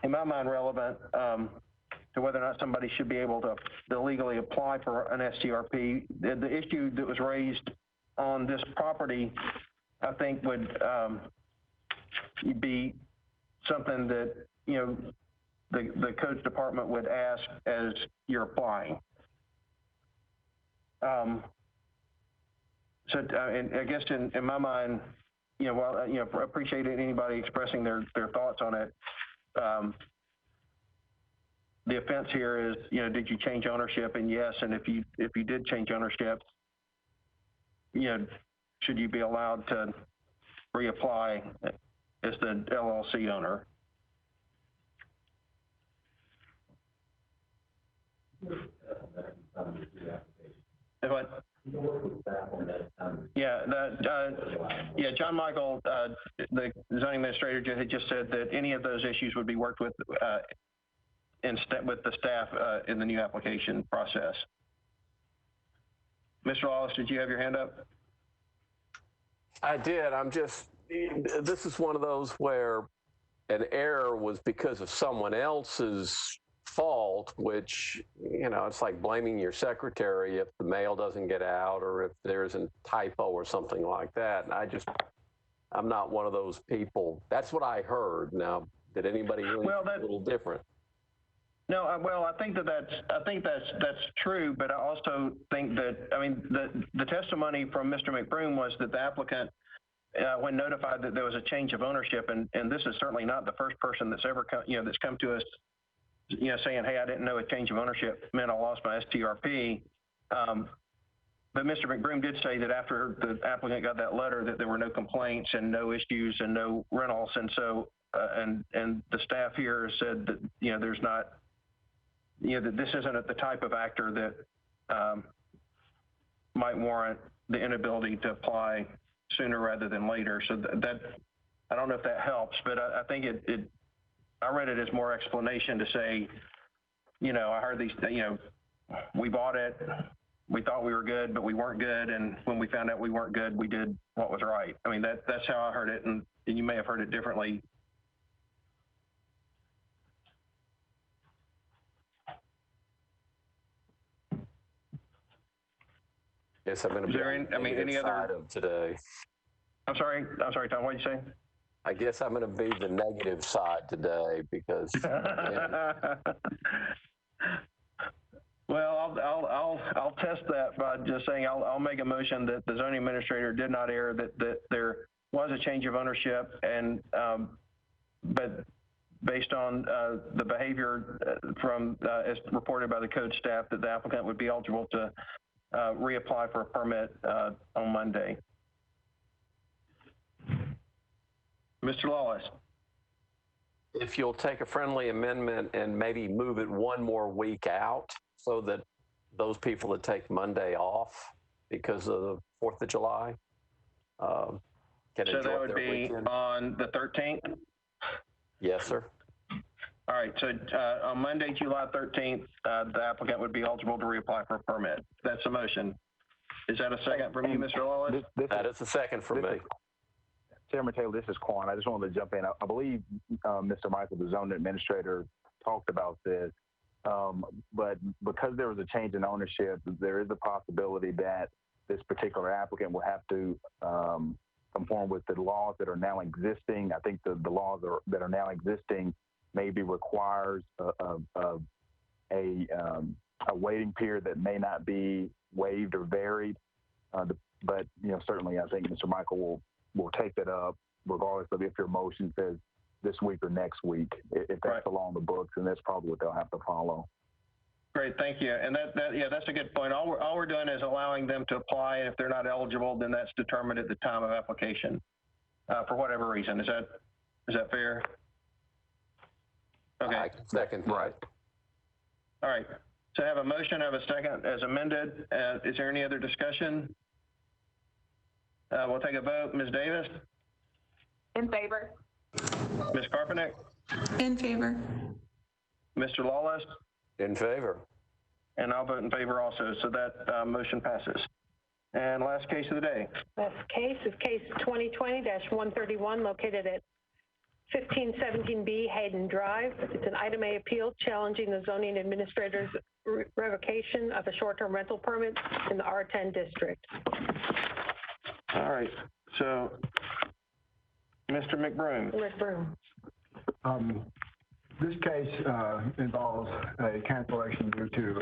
in my mind, relevant to whether or not somebody should be able to legally apply for an STRP. The issue that was raised on this property, I think, would be something that, the codes department would ask as you're applying. And I guess in my mind, appreciate anybody expressing their thoughts on it. The offense here is, did you change ownership? And yes, and if you did change ownership, should you be allowed to reapply as the LLC owner? What? Yeah, John Michael, the zoning administrator, had just said that any of those issues would be worked with with the staff in the new application process. Mr. Wallace, did you have your hand up? I did. This is one of those where an error was because of someone else's fault, which, it's like blaming your secretary if the mail doesn't get out or if there's a typo or something like that. And I'm not one of those people. That's what I heard. Now, did anybody really a little different? No, I think that's true, but I also think that, the testimony from Mr. McBroom was that the applicant, when notified that there was a change of ownership, and this is certainly not the first person that's ever come to us, saying, hey, I didn't know a change of ownership meant I lost my STRP. But Mr. McBroom did say that after the applicant got that letter that there were no complaints and no issues and no rentals. And so, and the staff here said that, there's not, that this isn't the type of actor that might warrant the inability to apply sooner rather than later. So that, I don't know if that helps, but I think I read it as more explanation to say, I heard these, we bought it, we thought we were good, but we weren't good. And when we found out we weren't good, we did what was right. That's how I heard it. And you may have heard it differently. Yes, I'm going to be any other of today. I'm sorry, Tom, what did you say? I guess I'm going to be the negative side today because. Well, I'll test that by just saying I'll make a motion that the zoning administrator did not err, that there was a change of ownership, and but based on the behavior from as reported by the code staff, that the applicant would be eligible to reapply for a permit on Monday. Mr. Lawless. If you'll take a friendly amendment and maybe move it one more week out so that those people that take Monday off because of the 4th of July can enjoy so that would their be weekend. On the 13th? Yes, sir. All right, so on Monday, July 13th, the applicant would be eligible to reapply for a permit. That's a motion. Is that a second from you, Mr. Lawless? That is a second from me. Chairman Taylor, this is Quan. I just wanted to jump in. I believe Mr. Michael, the zoning administrator, talked about this, but because there was a change in ownership, there is a possibility that this particular applicant will have to conform with the laws that are now existing. I think the laws that are now existing maybe requires a waiting period that may not be waived or varied. But certainly I think Mr. Michael will take that up regardless of if your motion says this week or next week. If that's along the books, and that's probably what they'll have to follow. Great, thank you. And that's a good point. All we're doing is allowing them to apply, and if they're not eligible, then that's determined at the time of application for whatever reason. Is that fair? Okay. Second. Right. All right. So I have a motion, I have a second as amended. Is there any other discussion? We'll take a vote. Ms. Davis? In favor. Ms. Carpenter? In favor. Mr. Lawless? In favor. And I'll vote in favor also. So that motion passes. And last case of the day. Last case is case 2020-131 located at 1517B Hagen Drive. It's an item A appeal challenging the zoning administrator's revocation of a short-term rental permit in the R10 district. All right. So, Mr. McBroom. This case involves a cancellation due to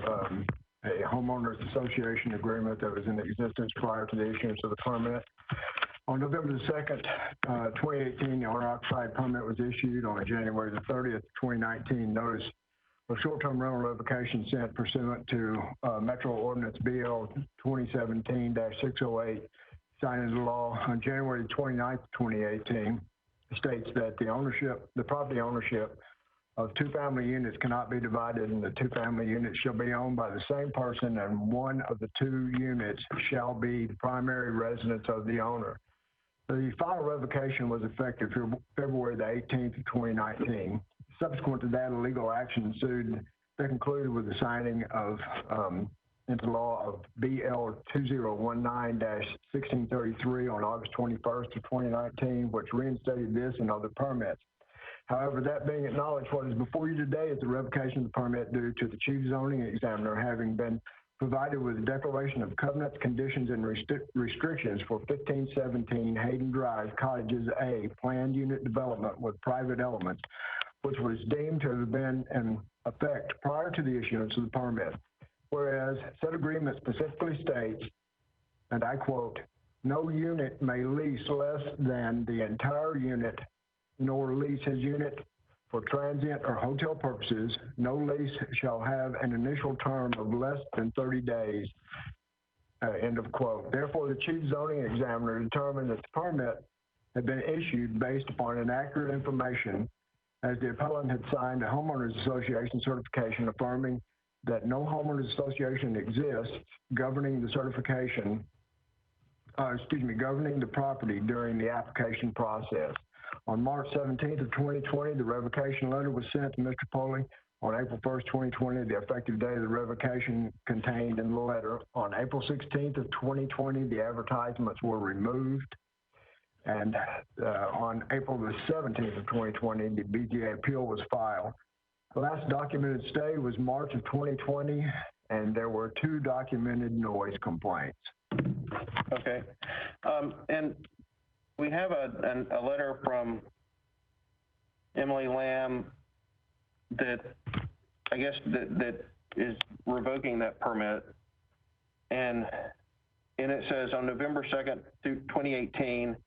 a homeowners association agreement that was in existence prior to the issuance of the permit. On November the 2nd, 2018, the owner-occupied permit was issued. On January the 30th, 2019, notice of short-term rental revocation sent pursuant to Metro Ordinance BL 2017-608, signed into law on January 29th, 2018, states that the property ownership of two family units cannot be divided, and the two family units shall be owned by the same person, and one of the two units shall be the primary residence of the owner. The final revocation was effective February the 18th of 2019. Subsequent to that, a legal action ensued that concluded with the signing of into law of BL 2019-1633 on August 21st of 2019, which reinstated this and other permits. However, that being acknowledged, what is before you today is the revocation of the permit due to the chief zoning examiner having been provided with a declaration of covenants, conditions, and restrictions for 1517 Hagen Drive, Cottages A, planned unit development with private elements, which was deemed to have been in effect prior to the issuance of the permit. Whereas said agreement specifically states, and I quote, "No unit may lease less than the entire unit, nor lease his unit for transient or hotel purposes. No lease shall have an initial term of less than 30 days, end of quote. Therefore, the chief zoning examiner determined that the permit had been issued based upon inaccurate information, as the appellant had signed a homeowners association certification affirming that no homeowners association exists governing the certification, governing the property during the application process. On March 17th of 2020, the revocation letter was sent to Mr. Poley. On April 1st, 2020, the effective date of the revocation contained in the letter. On April 16th of 2020, the advertisements were removed. And on April the 17th of 2020, the BGA appeal was filed. The last documented stay was March of 2020, and there were 2 documented noise complaints. Okay. And we have a letter from Emily Lamb that I guess that is revoking that permit. And it says on November 2nd, 2018,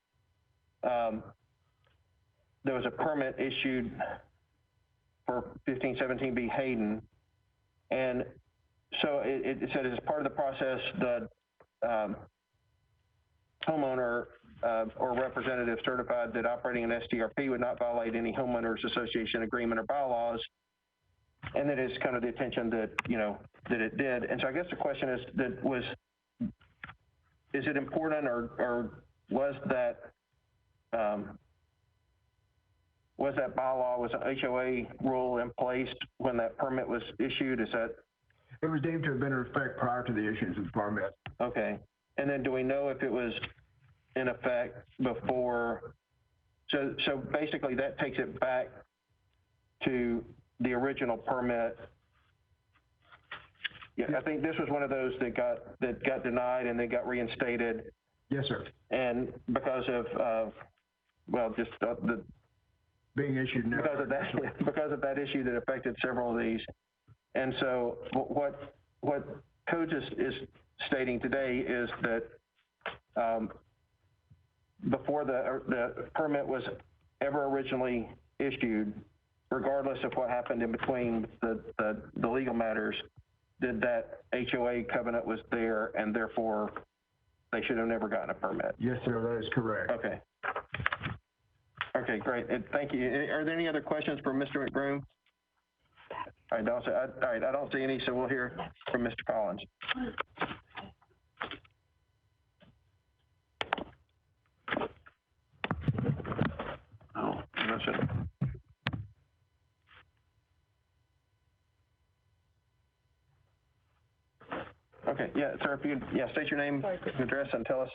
there was a permit issued for 1517B Hagen. And so it said as part of the process, the homeowner or representative certified that operating an STRP would not violate any homeowners association agreement or bylaws. And that is kind of the attention that, that it did. And so I guess the question is is it important or was that was that bylaw, was an HOA rule in place when that permit was issued? Is that? It was deemed to have been in effect prior to the issuance of the permit. Okay. And then do we know if it was in effect before? So basically that takes it back to the original permit. Yeah, I think this was one of those that got denied and then got reinstated. Yes, sir. And because of, just the being issued now. Because of that issue that affected several of these. And so what Codes is stating today is that before the permit was ever originally issued, regardless of what happened in between the legal matters, that HOA covenant was there and therefore they should have never gotten a permit. Yes, sir, that is correct. Okay. Okay, great. And thank you. Are there any other questions for Mr. McBroom? All right, I don't see any, so we'll hear from Mr. Collins. Oh, I should. Okay, yeah, sir, if you could, state your name, address, and tell us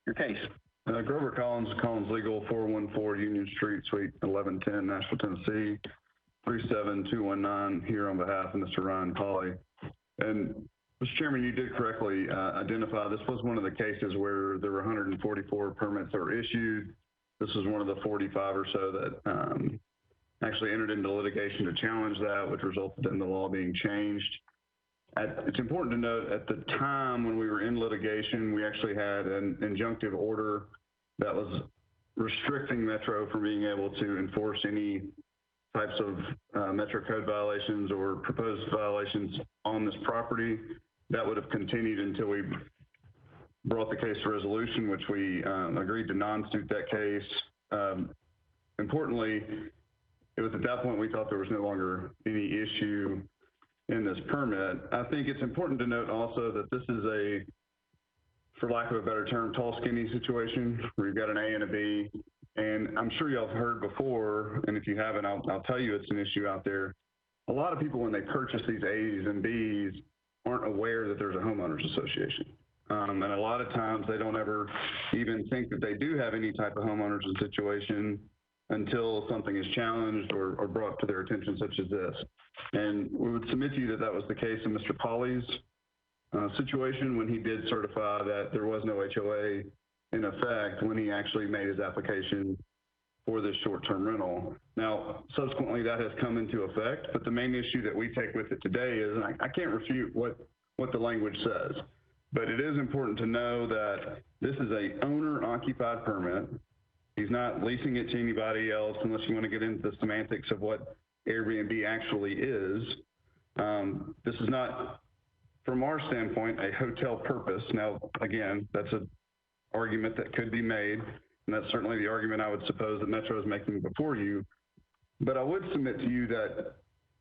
your case. Grover Collins, Collins Legal, 414 Union Street, Suite 1110, Nashville, Tennessee, 37219, here on behalf of Mr. Ryan Colley. And Mr. Chairman, you did correctly identify this was one of the cases where there were 144 permits that were issued. This was one of the 45 or so that actually entered into litigation to challenge that, which resulted in the law being changed. It's important to note at the time when we were in litigation, we actually had an injunctive order that was restricting Metro from being able to enforce any types of Metro Code violations or proposed violations on this property. That would have continued until we brought the case to resolution, which we agreed to non-suit that case. Importantly, it was at that point we thought there was no longer any issue in this permit. I think it's important to note also that this is a, for lack of a better term, tall, skinny situation where you've got an A and a B. And I'm sure y'all have heard before, and if you haven't, I'll tell you it's an issue out there. A lot of people, when they purchase these A's and B's, aren't aware that there's a homeowners association. And a lot of times they don't ever even think that they do have any type of homeowners situation until something is challenged or brought to their attention, such as this. And we would submit to you that that was the case in Mr. Pauley's situation when he did certify that there was no HOA in effect when he actually made his application for this short-term rental. Now, subsequently that has come into effect, but the main issue that we take with it today is, and I can't refute what the language says, but it is important to know that this is a owner-occupied permit. He's not leasing it to anybody else unless you want to get into the semantics of what Airbnb actually is. This is not, from our standpoint, a hotel purpose. Now, again, that's an argument that could be made, and that's certainly the argument I would suppose that Metro is making before you. But I would submit to you that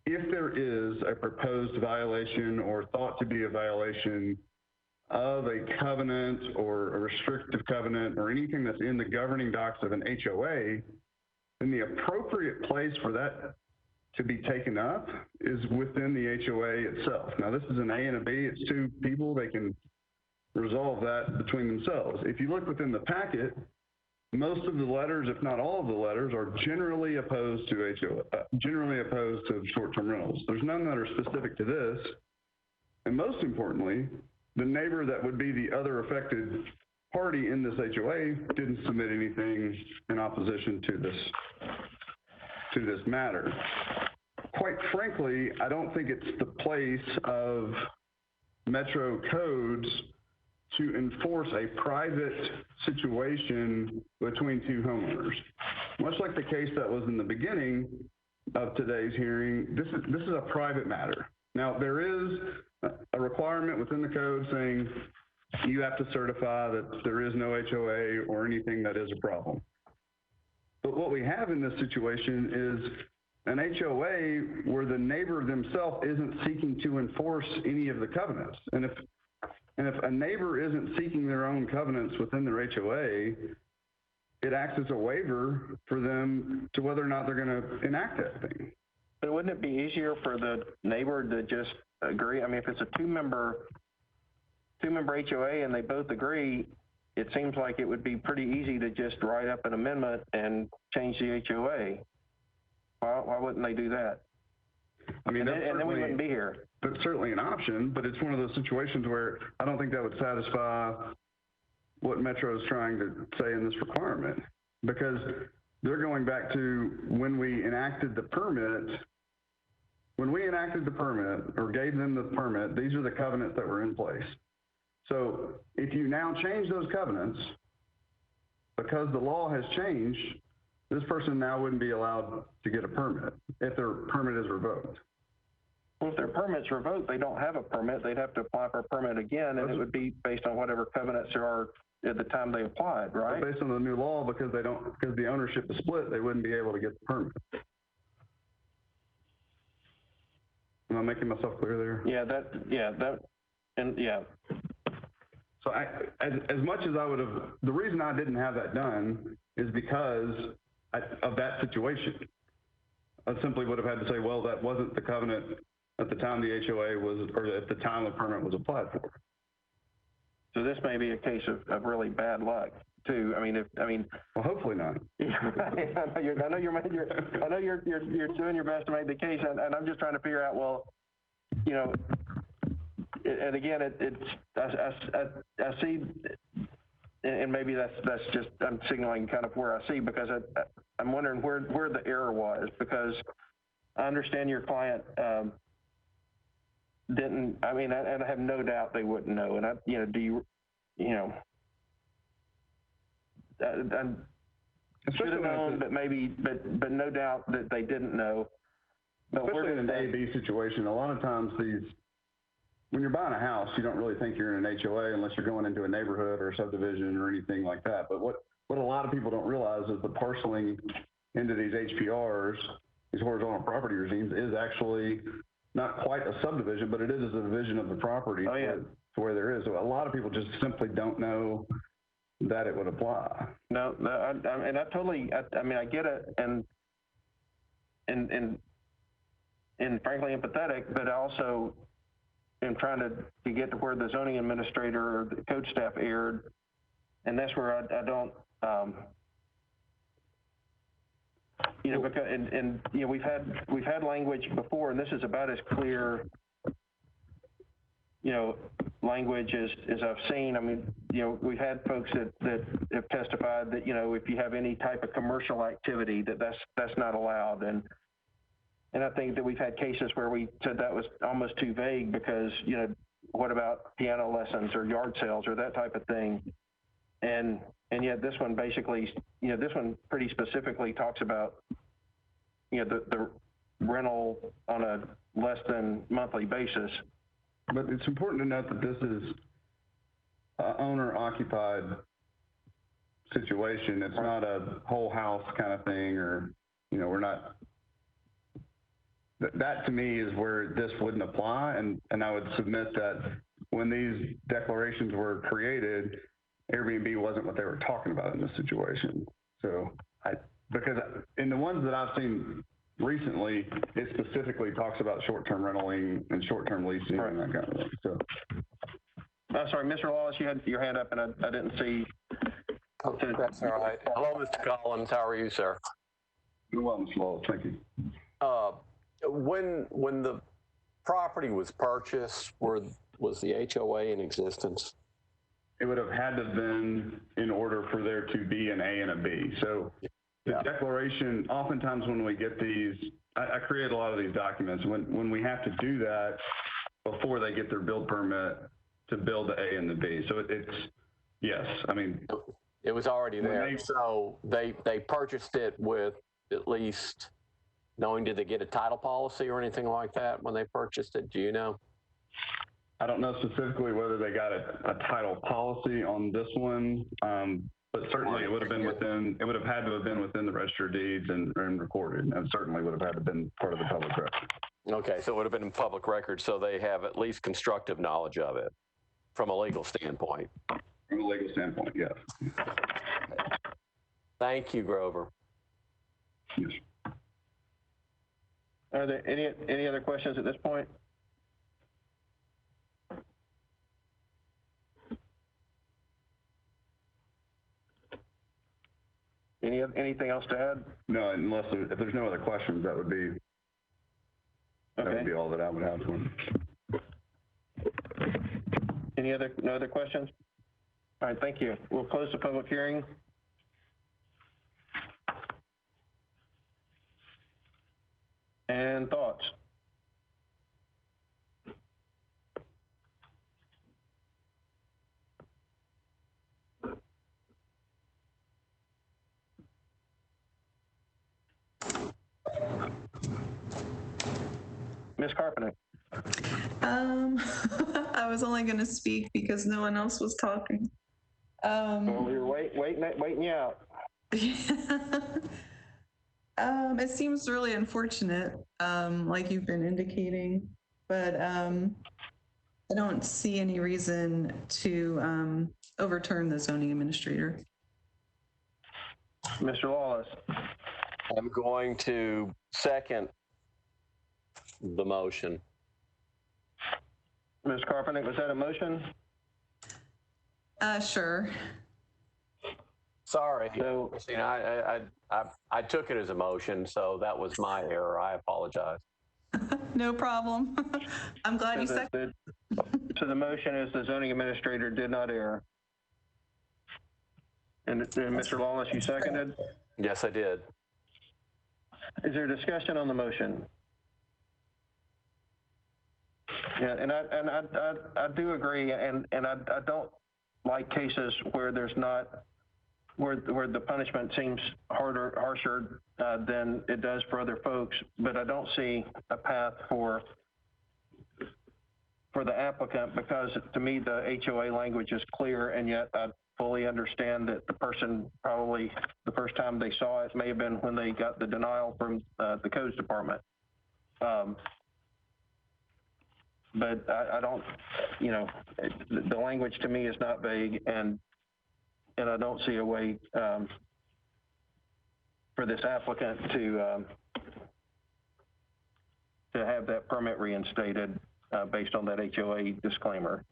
if there is a proposed violation or thought to be a violation of a covenant or a restrictive covenant or anything that's in the governing docs of an HOA, then the appropriate place for that to be taken up is within the HOA itself. Now, this is an A and a B. It's two people. They can resolve that between themselves. If you look within the packet, most of the letters, if not all of the letters, are generally opposed to short-term rentals. There's none that are specific to this. And most importantly, the neighbor that would be the other affected party in this HOA didn't submit anything in opposition to this matter. Quite frankly, I don't think it's the place of Metro codes to enforce a private situation between two homeowners. Much like the case that was in the beginning of today's hearing, this is a private matter. Now, there is a requirement within the code saying you have to certify that there is no HOA or anything that is a problem. But what we have in this situation is an HOA where the neighbor themselves isn't seeking to enforce any of the covenants. And if a neighbor isn't seeking their own covenants within their HOA, it acts as a waiver for them to whether or not they're going to enact that thing. But wouldn't it be easier for the neighbor to just agree? I mean, if it's a two-member HOA and they both agree, it seems like it would be pretty easy to just write up an amendment and change the HOA. Why wouldn't they do that? I mean, and then we wouldn't be here. That's certainly an option, but it's one of those situations where I don't think that would satisfy what Metro is trying to say in this requirement, because they're going back to when we enacted the permit. When we enacted the permit or gave them the permit, these are the covenants that were in place. So if you now change those covenants, because the law has changed, this person now wouldn't be allowed to get a permit if their permit is revoked. Well, if their permit's revoked, they don't have a permit. They'd have to apply for a permit again, and it would be based on whatever covenants there are at the time they applied, right? But based on the new law, because the ownership is split, they wouldn't be able to get the permit. Am I making myself clear there? So as much as I would have, the reason I didn't have that done is because of that situation. I simply would have had to say, well, that wasn't the covenant at the time the HOA was, or at the time the permit was applied for. So this may be a case of really bad luck too. Well, hopefully not. I know you're doing your best to make the case, and I'm just trying to figure out, well, you know, and again, I see, and maybe that's just, I'm signaling kind of where I see, because I'm wondering where the error was, because I understand your client didn't, and I have no doubt they wouldn't know. And I should have known, but no doubt that they didn't know. But especially in an A-B situation, a lot of times when you're buying a house, you don't really think you're in an HOA unless you're going into a neighborhood or a subdivision or anything like that. But what a lot of people don't realize is the parceling into these HPRs, these horizontal property regimes, is actually not quite a subdivision, but it is a division of the property to where there is. So a lot of people just simply don't know that it would apply. No, and I totally, I get it, and frankly empathetic, but I also am trying to get to where the zoning administrator or the code staff erred, and that's where I don't, because we've had language before, and this is about as clear, language as I've seen. We've had folks that have testified that, if you have any type of commercial activity, that's not allowed. And I think that we've had cases where we said that was almost too vague because, what about piano lessons or yard sales or that type of thing? And yet this one basically, this one pretty specifically talks about, the rental on a less than monthly basis. But it's important to note that this is an owner-occupied situation. It's not a whole house kind of thing, or, we're not. That to me is where this wouldn't apply, and I would submit that when these declarations were created, Airbnb wasn't what they were talking about in this situation. So because in the ones that I've seen recently, it specifically talks about short-term renting and short-term leasing and that kind of thing. So, sorry, Mr. Lawless, you had your hand up, and I didn't see. Oh, that's all right. Hello, Mr. Collins. How are you, sir? Doing well, Mr. Lawless. Thank you. When the property was purchased, was the HOA in existence? It would have had to have been in order for there to be an A and a B. So the declaration, oftentimes when we get these, I create a lot of these documents. When we have to do that before they get their build permit to build the A and the B. So yes, it was already there. So they purchased it with at least knowing, did they get a title policy or anything like that when they purchased it? Do you know? I don't know specifically whether they got a title policy on this one, but certainly it would have been within, it would have had to have been within the register of deeds and recorded, and certainly would have had to have been part of the public record. Okay, so it would have been in public record, so they have at least constructive knowledge of it from a legal standpoint. From a legal standpoint, yes. Thank you, Grover. Yes. Are there any other questions at this point? Anything else to add? No, unless if there's no other questions, that would be all that I would have for him. No other questions? All right, thank you. We'll close the public hearing. And thoughts? Ms. Carpenter. I was only going to speak because no one else was talking. Well, we were waiting you out. It seems really unfortunate, like you've been indicating, but I don't see any reason to overturn the zoning administrator. Mr. Wallace. I'm going to second the motion. Ms. Carpenter, was that a motion? Sure. Sorry, so, Christina, I took it as a motion, so that was my error. I apologize. No problem. I'm glad you seconded. So the motion is the zoning administrator did not err. And Mr. Lawless, you seconded? Yes, I did. Is there discussion on the motion? Yeah, and I do agree, and I don't like cases where there's not where the punishment seems harsher than it does for other folks, but I don't see a path for the applicant, because to me the HOA language is clear, and yet I fully understand that the person probably the first time they saw it may have been when they got the denial from the codes department. But I don't, the language to me is not vague, and I don't see a way for this applicant to have that permit reinstated based on that HOA disclaimer.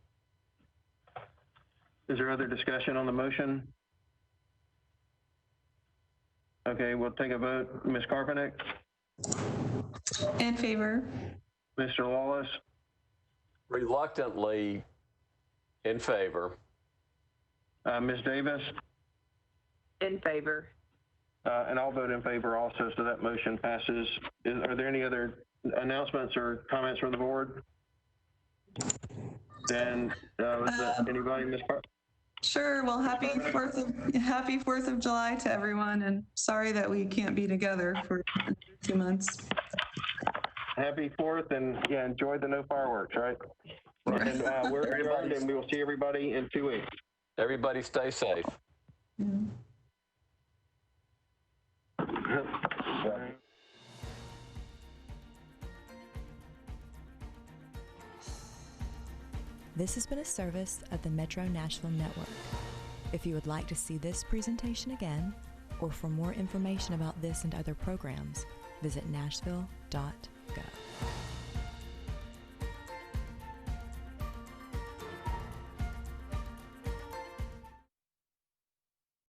Is there other discussion on the motion? Okay, we'll take a vote. Ms. Carpenter? In favor. Mr. Lawless? Reluctantly in favor. Ms. Davis? In favor. And I'll vote in favor also, so that motion passes. Are there any other announcements or comments from the board? Then, anybody, Ms. Carpenter? Sure. Well, happy 4th of July to everyone, and sorry that we can't be together for 2 months. Happy 4th, and yeah, enjoy the no fireworks, right? And we're adjourned, and we will see everybody in 2 weeks. Everybody stay safe. Yeah. This has been a service of the Metro Nashville Network. If you would like to see this presentation again, or for more information about this and other programs, visit nashville.gov.